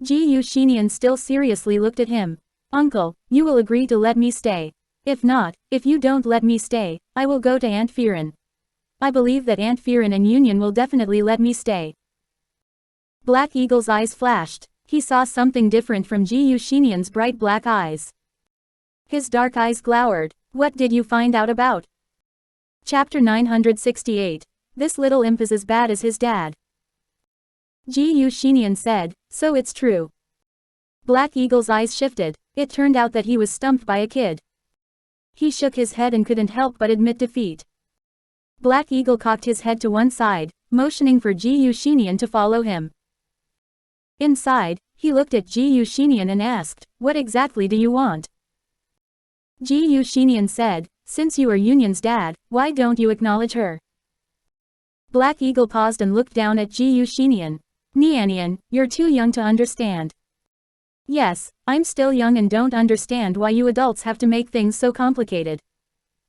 Gu Jingze still seriously looked at him. "Uncle, you will agree to let me stay. If not, if you don't let me stay, I will go to Aunt Firen. I believe that Aunt Firen and Union will definitely let me stay." Black Eagle's eyes flashed. He saw something different from Gu Jingze's bright black eyes. His dark eyes glowered. "What did you find out about?" Chapter 968. This little imp is as bad as his dad. Gu Jingze said, "So it's true." Black Eagle's eyes shifted. It turned out that he was stumped by a kid. He shook his head and couldn't help but admit defeat. Black Eagle cocked his head to one side, motioning for Gu Jingze to follow him. Inside, he looked at Gu Jingze and asked, "What exactly do you want?" Gu Jingze said, "Since you are Union's dad, why don't you acknowledge her?" Black Eagle paused and looked down at Gu Jingze. "Nianian, you're too young to understand." "Yes, I'm still young and don't understand why you adults have to make things so complicated.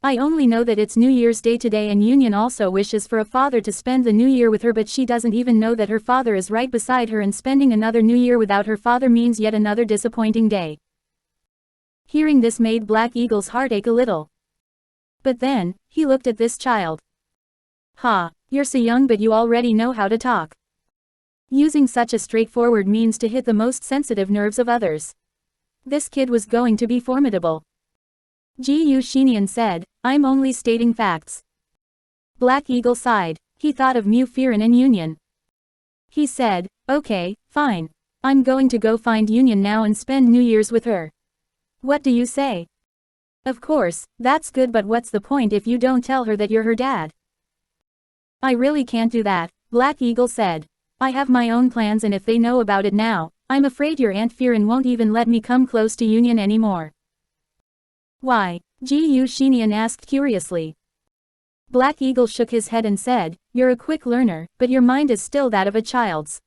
I only know that it's New Year's Day today and Union also wishes for a father to spend the New Year with her, but she doesn't even know that her father is right beside her, and spending another New Year without her father means yet another disappointing day." Hearing this made Black Eagle's heart ache a little. But then, he looked at this child. "Ha, you're so young but you already know how to talk. Using such a straightforward means to hit the most sensitive nerves of others. This kid was going to be formidable." Gu Jingze said, "I'm only stating facts." Black Eagle sighed. He thought of Mu Firen and Union. He said, "Okay, fine. I'm going to go find Union now and spend New Year's with her. What do you say?" "Of course, that's good, but what's the point if you don't tell her that you're her dad?" "I really can't do that," Black Eagle said. "I have my own plans, and if they know about it now, I'm afraid your Aunt Firen won't even let me come close to Union anymore." "Why?" Gu Jingze asked curiously. Black Eagle shook his head and said, "You're a quick learner, but your mind is still that of a child's.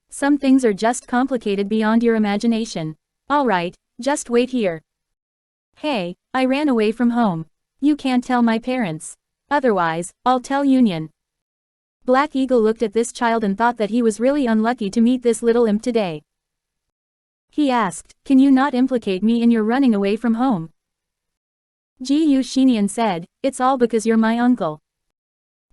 Some things are just complicated beyond your imagination. Alright, just wait here. Hey, I ran away from home. You can't tell my parents. Otherwise, I'll tell Union." Black Eagle looked at this child and thought that he was really unlucky to meet this little imp today. He asked, "Can you not implicate me in your running away from home?" Gu Jingze said, "It's all because you're my uncle."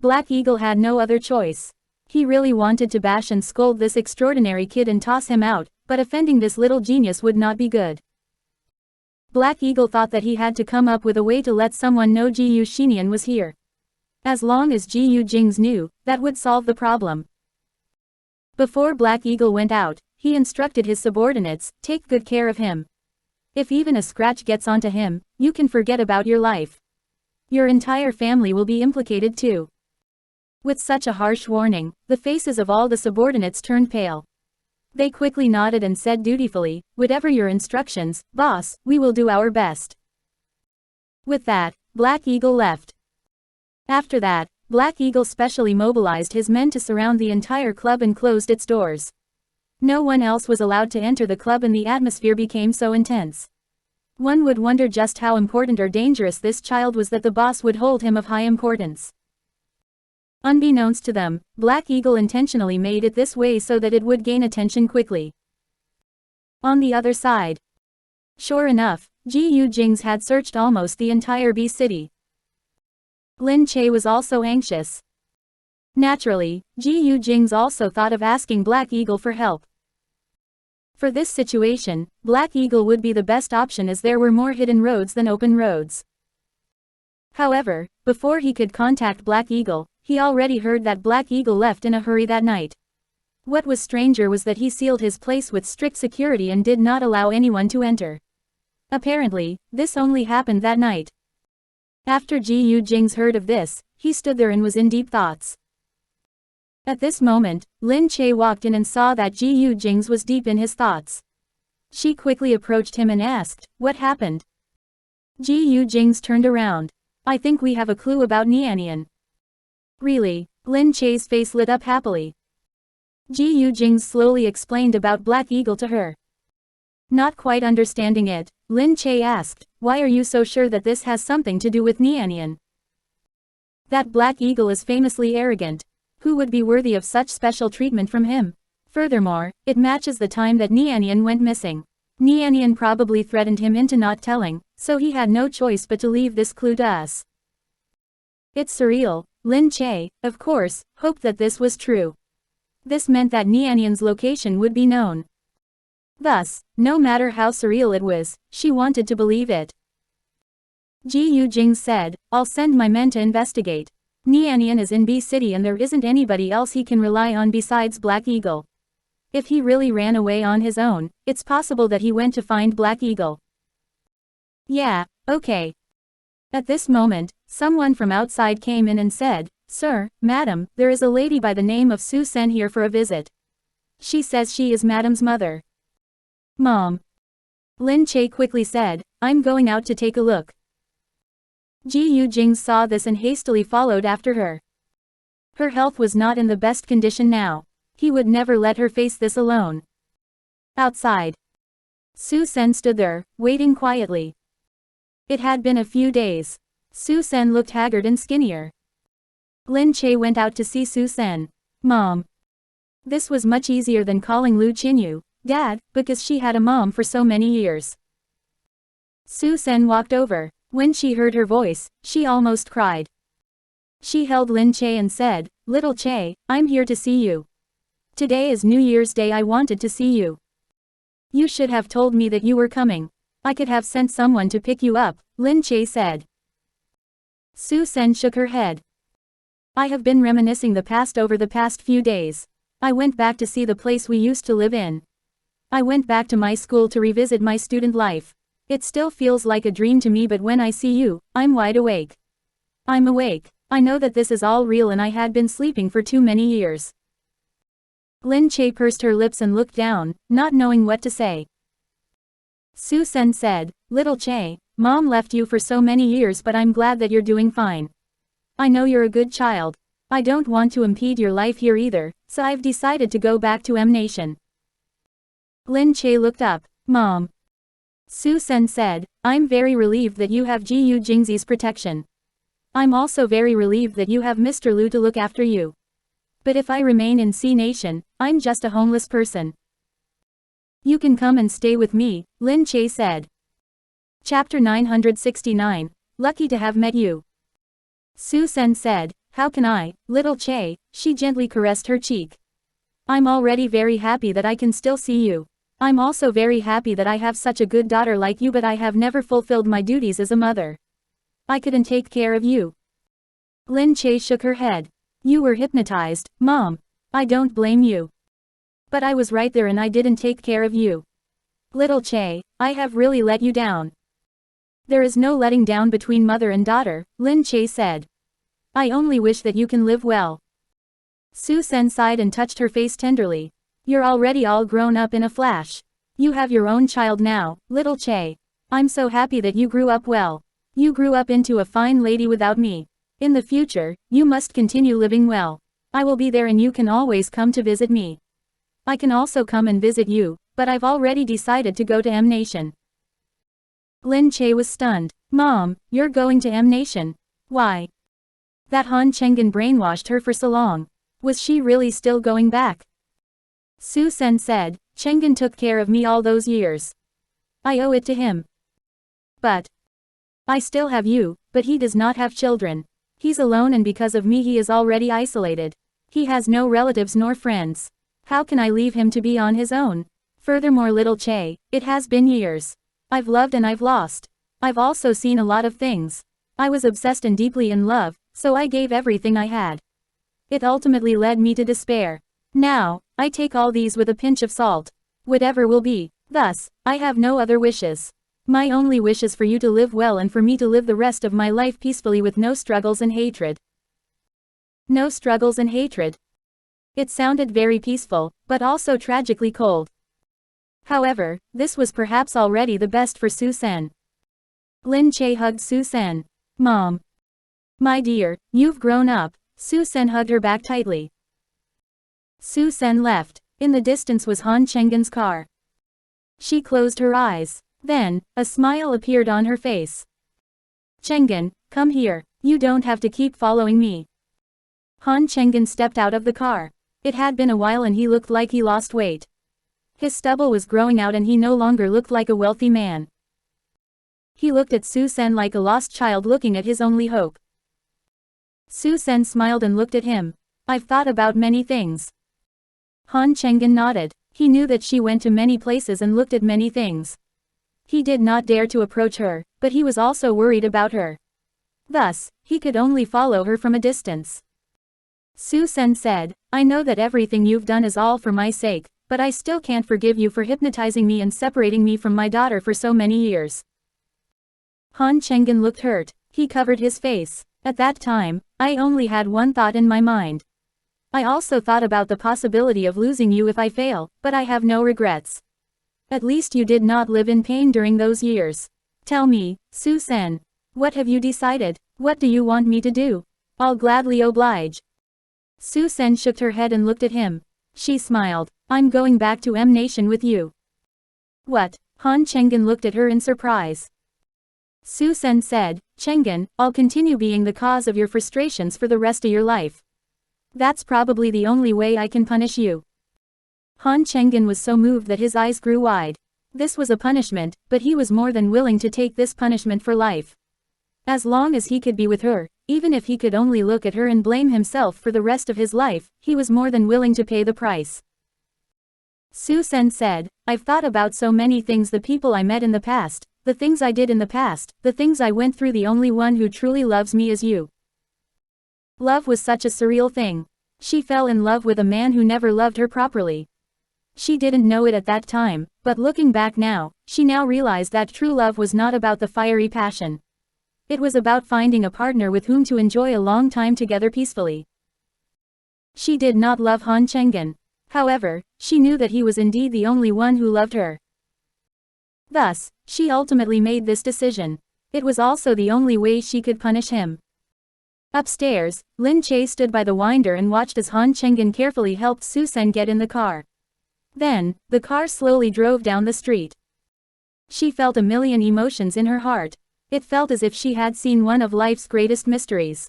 Black Eagle had no other choice. He really wanted to bash and scold this extraordinary kid and toss him out, but offending this little genius would not be good. Black Eagle thought that he had to come up with a way to let someone know Gu Jingze was here. As long as Gu Jingze knew, that would solve the problem. Before Black Eagle went out, he instructed his subordinates, "Take good care of him. If even a scratch gets onto him, you can forget about your life. Your entire family will be implicated too." With such a harsh warning, the faces of all the subordinates turned pale. They quickly nodded and said dutifully, "Whatever your instructions, boss, we will do our best." With that, Black Eagle left. After that, Black Eagle specially mobilized his men to surround the entire club and closed its doors. No one else was allowed to enter the club and the atmosphere became so intense. One would wonder just how important or dangerous this child was that the boss would hold him of high importance. Unbeknownst to them, Black Eagle intentionally made it this way so that it would gain attention quickly. On the other side. Sure enough, Gu Jingze had searched almost the entire B city. Lin Che was also anxious. Naturally, Gu Jingze also thought of asking Black Eagle for help. For this situation, Black Eagle would be the best option as there were more hidden roads than open roads. However, before he could contact Black Eagle, he already heard that Black Eagle left in a hurry that night. What was stranger was that he sealed his place with strict security and did not allow anyone to enter. Apparently, this only happened that night. After Gu Jingze heard of this, he stood there and was in deep thoughts. At this moment, Lin Che walked in and saw that Gu Jingze was deep in his thoughts. She quickly approached him and asked, "What happened?" Gu Jingze turned around. "I think we have a clue about Nianian." "Really?" Lin Che's face lit up happily. Gu Jingze slowly explained about Black Eagle to her. Not quite understanding it, Lin Che asked, "Why are you so sure that this has something to do with Nianian?" "That Black Eagle is famously arrogant. Who would be worthy of such special treatment from him? Furthermore, it matches the time that Nianian went missing. Nianian probably threatened him into not telling, so he had no choice but to leave this clue to us." It's surreal. Lin Che, of course, hoped that this was true. This meant that Nianian's location would be known. Thus, no matter how surreal it was, she wanted to believe it. Gu Jingze said, "I'll send my men to investigate. Nianian is in B City and there isn't anybody else he can rely on besides Black Eagle. If he really ran away on his own, it's possible that he went to find Black Eagle." "Yeah, okay." At this moment, someone from outside came in and said, "Sir, madam, there is a lady by the name of Su Sen here for a visit. She says she is madam's mother." "Mom." Lin Che quickly said, "I'm going out to take a look." Gu Jingze saw this and hastily followed after her. Her health was not in the best condition now. He would never let her face this alone. Outside, Su Sen stood there, waiting quietly. It had been a few days. Su Sen looked haggard and skinnier. Lin Che went out to see Su Sen. "Mom." This was much easier than calling Lu Qinyu Dad, because she had a mom for so many years. Su Sen walked over. When she heard her voice, she almost cried. She held Lin Che and said, "Little Che, I'm here to see you. Today is New Year's Day. I wanted to see you. You should have told me that you were coming. I could have sent someone to pick you up," Lin Che said. Su Sen shook her head. "I have been reminiscing the past over the past few days. I went back to see the place we used to live in. I went back to my school to revisit my student life. It still feels like a dream to me, but when I see you, I'm wide awake. I'm awake. I know that this is all real and I had been sleeping for too many years." Lin Che pursed her lips and looked down, not knowing what to say. Su Sen said, "Little Che, Mom left you for so many years, but I'm glad that you're doing fine. I know you're a good child. I don't want to impede your life here either, so I've decided to go back to M Nation." Lin Che looked up. "Mom." Su Sen said, "I'm very relieved that you have Gu Jingze's protection. I'm also very relieved that you have Mr. Lu to look after you. But if I remain in C Nation, I'm just a homeless person." "You can come and stay with me," Lin Che said. Chapter 969, Lucky to have met you. Su Sen said, "How can I, Little Che?" She gently caressed her cheek. "I'm already very happy that I can still see you. I'm also very happy that I have such a good daughter like you, but I have never fulfilled my duties as a mother. I couldn't take care of you." Lin Che shook her head. "You were hypnotized, Mom. I don't blame you. But I was right there and I didn't take care of you. Little Che, I have really let you down." "There is no letting down between mother and daughter," Lin Che said. "I only wish that you can live well." Su Sen sighed and touched her face tenderly. "You're already all grown up in a flash. You have your own child now, Little Che. I'm so happy that you grew up well. You grew up into a fine lady without me. In the future, you must continue living well. I will be there and you can always come to visit me. I can also come and visit you, but I've already decided to go to M Nation." Lin Che was stunned. "Mom, you're going to M Nation? Why?" That Han Chenggen brainwashed her for so long. Was she really still going back? Su Sen said, "Chenggen took care of me all those years. I owe it to him. But I still have you, but he does not have children. He's alone and because of me he is already isolated. He has no relatives nor friends. How can I leave him to be on his own? Furthermore, Little Che, it has been years. I've loved and I've lost. I've also seen a lot of things. I was obsessed and deeply in love, so I gave everything I had. It ultimately led me to despair. Now, I take all these with a pinch of salt. Whatever will be. Thus, I have no other wishes. My only wish is for you to live well and for me to live the rest of my life peacefully with no struggles and hatred. No struggles and hatred. It sounded very peaceful, but also tragically cold. However, this was perhaps already the best for Su-sen. Lin Che hugged Su-sen. Mom. My dear, you've grown up. Su-sen hugged her back tightly. Su-sen left. In the distance was Han Chenggen's car. She closed her eyes. Then, a smile appeared on her face. Chenggen, come here. You don't have to keep following me. Han Chenggen stepped out of the car. It had been a while and he looked like he lost weight. His stubble was growing out and he no longer looked like a wealthy man. He looked at Su-sen like a lost child looking at his only hope. Su-sen smiled and looked at him. I've thought about many things. Han Chenggen nodded. He knew that she went to many places and looked at many things. He did not dare to approach her, but he was also worried about her. Thus, he could only follow her from a distance. Su-sen said, I know that everything you've done is all for my sake, but I still can't forgive you for hypnotizing me and separating me from my daughter for so many years. Han Chenggen looked hurt. He covered his face. At that time, I only had one thought in my mind. I also thought about the possibility of losing you if I fail, but I have no regrets. At least you did not live in pain during those years. Tell me, Su-sen. What have you decided? What do you want me to do? I'll gladly oblige. Su-sen shook her head and looked at him. She smiled. I'm going back to M Nation with you. What? Han Chenggen looked at her in surprise. Su-sen said, Chenggen, I'll continue being the cause of your frustrations for the rest of your life. That's probably the only way I can punish you. Han Chenggen was so moved that his eyes grew wide. This was a punishment, but he was more than willing to take this punishment for life. As long as he could be with her, even if he could only look at her and blame himself for the rest of his life, he was more than willing to pay the price. Su-sen said, I've thought about so many things, the people I met in the past, the things I did in the past, the things I went through. The only one who truly loves me is you. Love was such a surreal thing. She fell in love with a man who never loved her properly. She didn't know it at that time, but looking back now, she now realized that true love was not about the fiery passion. It was about finding a partner with whom to enjoy a long time together peacefully. She did not love Han Chenggen. However, she knew that he was indeed the only one who loved her. Thus, she ultimately made this decision. It was also the only way she could punish him. Upstairs, Lin Che stood by the window and watched as Han Chenggen carefully helped Su-sen get in the car. Then, the car slowly drove down the street. She felt a million emotions in her heart. It felt as if she had seen one of life's greatest mysteries.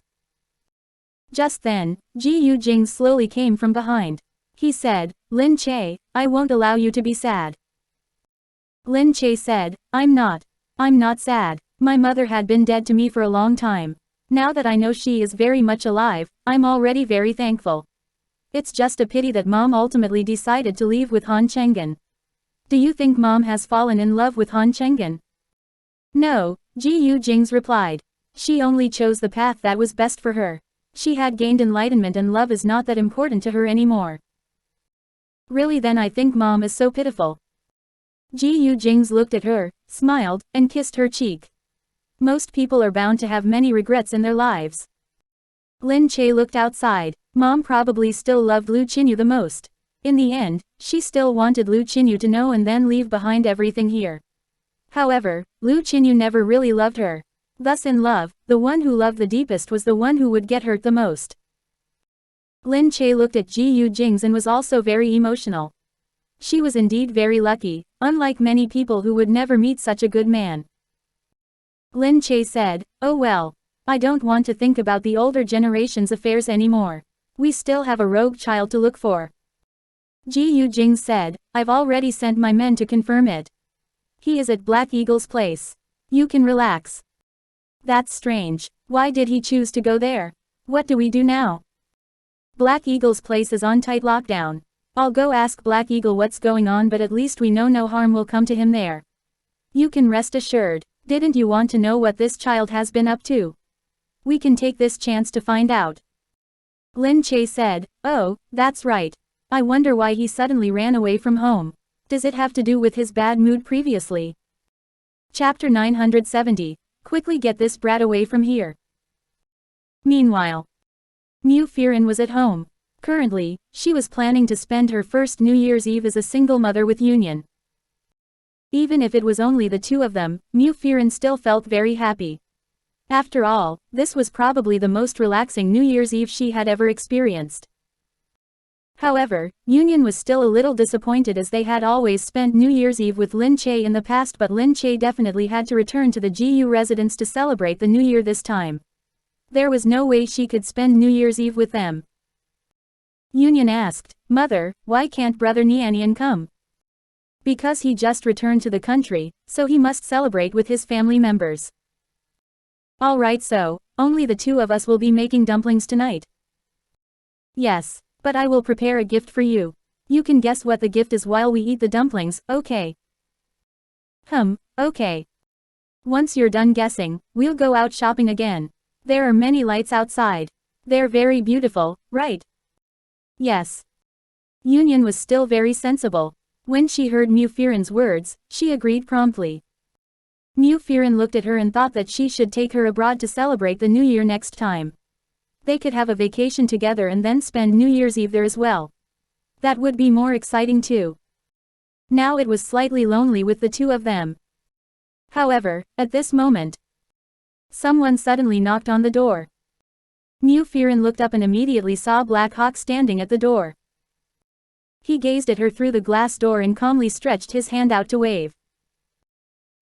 Just then, Gu Jingze slowly came from behind. He said, Lin Che, I won't allow you to be sad. Lin Che said, I'm not sad. My mother had been dead to me for a long time. Now that I know she is very much alive, I'm already very thankful. It's just a pity that Mom ultimately decided to leave with Han Chenggen. Do you think Mom has fallen in love with Han Chenggen? No, Gu Jingze replied. She only chose the path that was best for her. She had gained enlightenment and love is not that important to her anymore. Really, then I think Mom is so pitiful. Gu Jingze looked at her, smiled, and kissed her cheek. Most people are bound to have many regrets in their lives. Lin Che looked outside. Mom probably still loved Lu Qinyu the most. In the end, she still wanted Lu Qinyu to know and then leave behind everything here. However, Lu Qinyu never really loved her. Thus in love, the one who loved the deepest was the one who would get hurt the most. Lin Che looked at Gu Jingze and was also very emotional. She was indeed very lucky, unlike many people who would never meet such a good man. Lin Che said, oh well. I don't want to think about the older generation's affairs anymore. We still have a rogue child to look for. Gu Jingze said, I've already sent my men to confirm it. He is at Black Eagle's place. You can relax. That's strange. Why did he choose to go there? What do we do now? Black Eagle's place is on tight lockdown. I'll go ask Black Eagle what's going on, but at least we know no harm will come to him there. You can rest assured. Didn't you want to know what this child has been up to? We can take this chance to find out. Lin Che said, oh, that's right. I wonder why he suddenly ran away from home. Does it have to do with his bad mood previously? Chapter 970. Quickly get this brat away from here. Meanwhile, Mu Firen was at home. Currently, she was planning to spend her first New Year's Eve as a single mother with Union. Even if it was only the two of them, Mu Firen still felt very happy. After all, this was probably the most relaxing New Year's Eve she had ever experienced. However, Union was still a little disappointed as they had always spent New Year's Eve with Lin Che in the past, but Lin Che definitely had to return to the GU residence to celebrate the New Year this time. There was no way she could spend New Year's Eve with them. Union asked, "Mother, why can't brother Nianian come?" "Because he just returned to the country, so he must celebrate with his family members." "Alright, so, only the two of us will be making dumplings tonight." "Yes. But I will prepare a gift for you. You can guess what the gift is while we eat the dumplings, okay?" Okay. Once you're done guessing, we'll go out shopping again. There are many lights outside. They're very beautiful, right?" "Yes." Union was still very sensible. When she heard Mu Firen's words, she agreed promptly. Mu Firen looked at her and thought that she should take her abroad to celebrate the New Year next time. They could have a vacation together and then spend New Year's Eve there as well. That would be more exciting too. Now it was slightly lonely with the two of them. However, at this moment, someone suddenly knocked on the door. Mu Firen looked up and immediately saw Black Hawk standing at the door. He gazed at her through the glass door and calmly stretched his hand out to wave.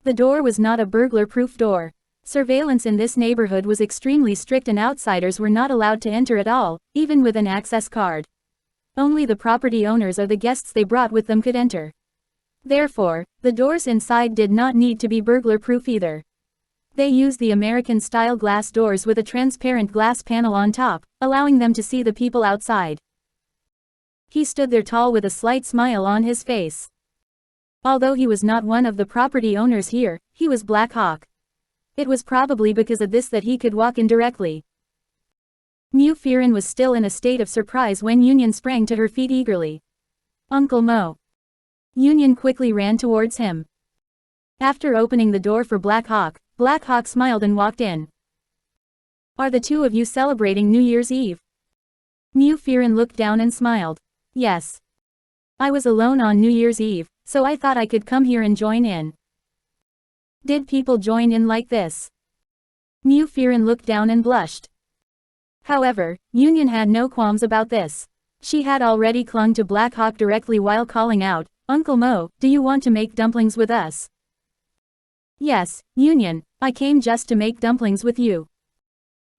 The door was not a burglar-proof door. Surveillance in this neighborhood was extremely strict and outsiders were not allowed to enter at all, even with an access card. Only the property owners or the guests they brought with them could enter. Therefore, the doors inside did not need to be burglar-proof either. They used the American-style glass doors with a transparent glass panel on top, allowing them to see the people outside. He stood there tall with a slight smile on his face. Although he was not one of the property owners here, he was Black Hawk. It was probably because of this that he could walk in directly. Mu Firen was still in a state of surprise when Union sprang to her feet eagerly. "Uncle Mo." Union quickly ran towards him. After opening the door for Black Hawk smiled and walked in. "Are the two of you celebrating New Year's Eve?" Mu Firen looked down and smiled. "Yes. I was alone on New Year's Eve, so I thought I could come here and join in." "Did people join in like this?" Mu Firen looked down and blushed. However, Union had no qualms about this. She had already clung to Black Hawk directly while calling out, "Uncle Mo, do you want to make dumplings with us?" "Yes, Union, I came just to make dumplings with you."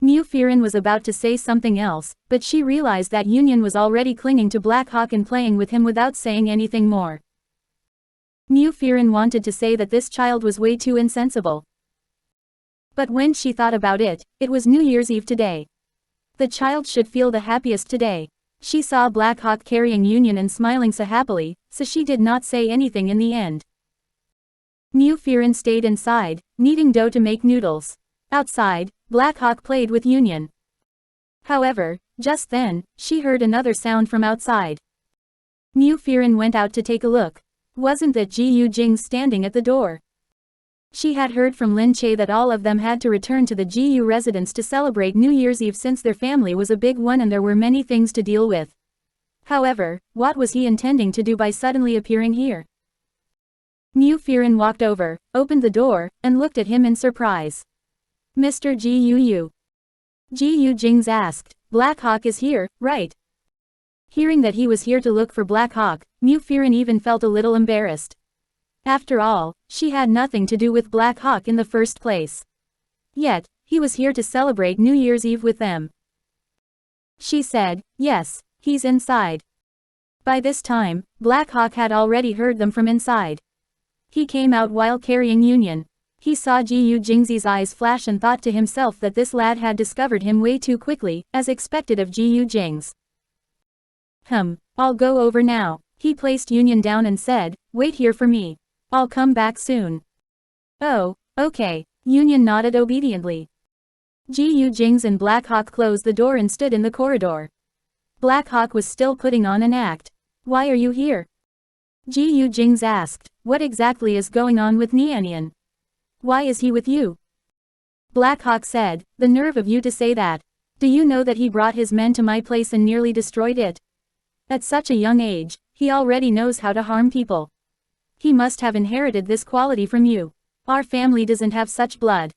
Mu Firen was about to say something else, but she realized that Union was already clinging to Black Hawk and playing with him without saying anything more. Mu Firen wanted to say that this child was way too insensible. But when she thought about it, it was New Year's Eve today. The child should feel the happiest today. She saw Black Hawk carrying Union and smiling so happily, so she did not say anything in the end. Mu Firen stayed inside, kneading dough to make noodles. Outside, Black Hawk played with Union. However, just then, she heard another sound from outside. Mu Firen went out to take a look. Wasn't that Gu Jingze standing at the door? She had heard from Lin Che that all of them had to return to the GU residence to celebrate New Year's Eve since their family was a big one and there were many things to deal with. However, what was he intending to do by suddenly appearing here? Mu Firen walked over, opened the door, and looked at him in surprise. "Mr. Gu Jingze asked, "Black Hawk is here, right?" Hearing that he was here to look for Black Hawk, Mu Firen even felt a little embarrassed. After all, she had nothing to do with Black Hawk in the first place. Yet, he was here to celebrate New Year's Eve with them. She said, "Yes, he's inside." By this time, Black Hawk had already heard them from inside. He came out while carrying Union. He saw Gu Jingze's eyes flash and thought to himself that this lad had discovered him way too quickly, as expected of Gu Jingze. I'll go over now." He placed Union down and said, "Wait here for me. I'll come back soon." "Oh, okay." Union nodded obediently. Gu Jingze and Black Hawk closed the door and stood in the corridor. Black Hawk was still putting on an act. "Why are you here?" Gu Jingze asked. "What exactly is going on with Nianian?" Why is he with you? Black Hawk said, the nerve of you to say that. Do you know that he brought his men to my place and nearly destroyed it? At such a young age, he already knows how to harm people. He must have inherited this quality from you. Our family doesn't have such blood.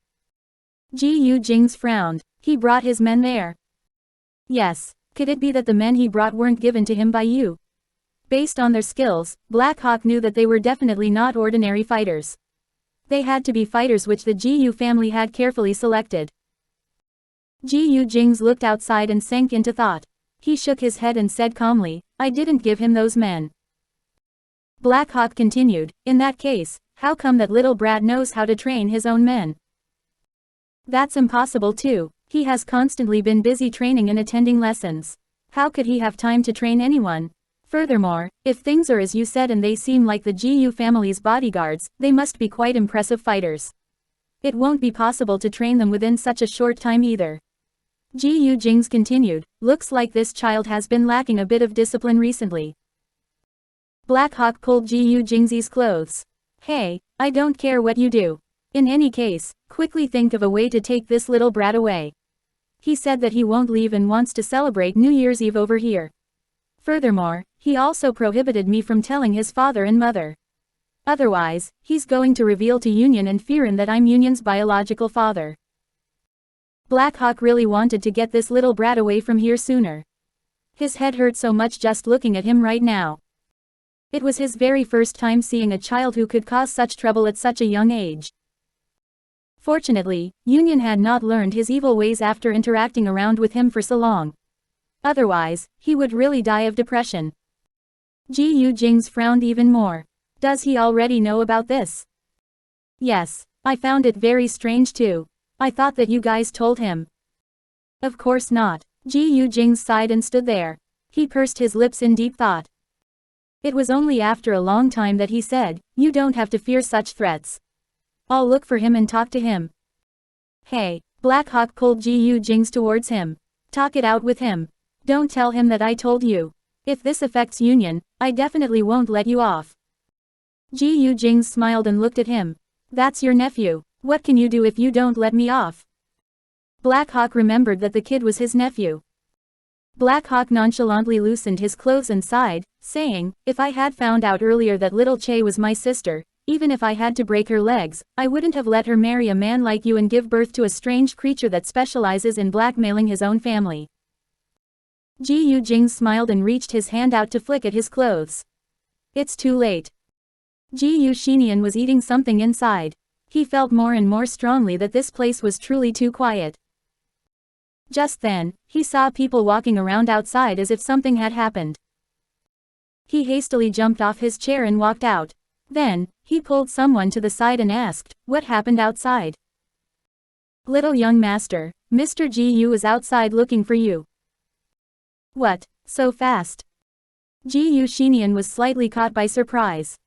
Gu Jingze frowned. He brought his men there. Yes. Could it be that the men he brought weren't given to him by you? Based on their skills, Black Hawk knew that they were definitely not ordinary fighters. They had to be fighters which the Gu family had carefully selected. Gu Jingze looked outside and sank into thought. He shook his head and said calmly, I didn't give him those men. Black Hawk continued, in that case, how come that little brat knows how to train his own men? That's impossible too. He has constantly been busy training and attending lessons. How could he have time to train anyone? Furthermore, if things are as you said and they seem like the Gu family's bodyguards, they must be quite impressive fighters. It won't be possible to train them within such a short time either. Gu Jingze continued, looks like this child has been lacking a bit of discipline recently. Black Hawk pulled Gu Jingze's clothes. Hey, I don't care what you do. In any case, quickly think of a way to take this little brat away. He said that he won't leave and wants to celebrate New Year's Eve over here. Furthermore, he also prohibited me from telling his father and mother. Otherwise, he's going to reveal to Union and Firen that I'm Union's biological father. Black Hawk really wanted to get this little brat away from here sooner. His head hurt so much just looking at him right now. It was his very first time seeing a child who could cause such trouble at such a young age. Fortunately, Union had not learned his evil ways after interacting around with him for so long. Otherwise, he would really die of depression. Gu Jingze frowned even more. Does he already know about this? Yes, I found it very strange too. I thought that you guys told him. Of course not. Gu Jingze sighed and stood there. He pursed his lips in deep thought. It was only after a long time that he said, you don't have to fear such threats. I'll look for him and talk to him. Hey, Black Hawk pulled Gu Jingze towards him. Talk it out with him. Don't tell him that I told you. If this affects Union, I definitely won't let you off. Gu Jingze smiled and looked at him. That's your nephew. What can you do if you don't let me off? Black Hawk remembered that the kid was his nephew. Black Hawk nonchalantly loosened his clothes and sighed, saying, if I had found out earlier that Lin Che was my sister, even if I had to break her legs, I wouldn't have let her marry a man like you and give birth to a strange creature that specializes in blackmailing his own family. Gu Jingze smiled and reached his hand out to flick at his clothes. It's too late. Gu Xinian was eating something inside. He felt more and more strongly that this place was truly too quiet. Just then, he saw people walking around outside as if something had happened. He hastily jumped off his chair and walked out. Then, he pulled someone to the side and asked, what happened outside? Little young master, Mr. Gu is outside looking for you. What, so fast? Gu Xinian was slightly caught by surprise.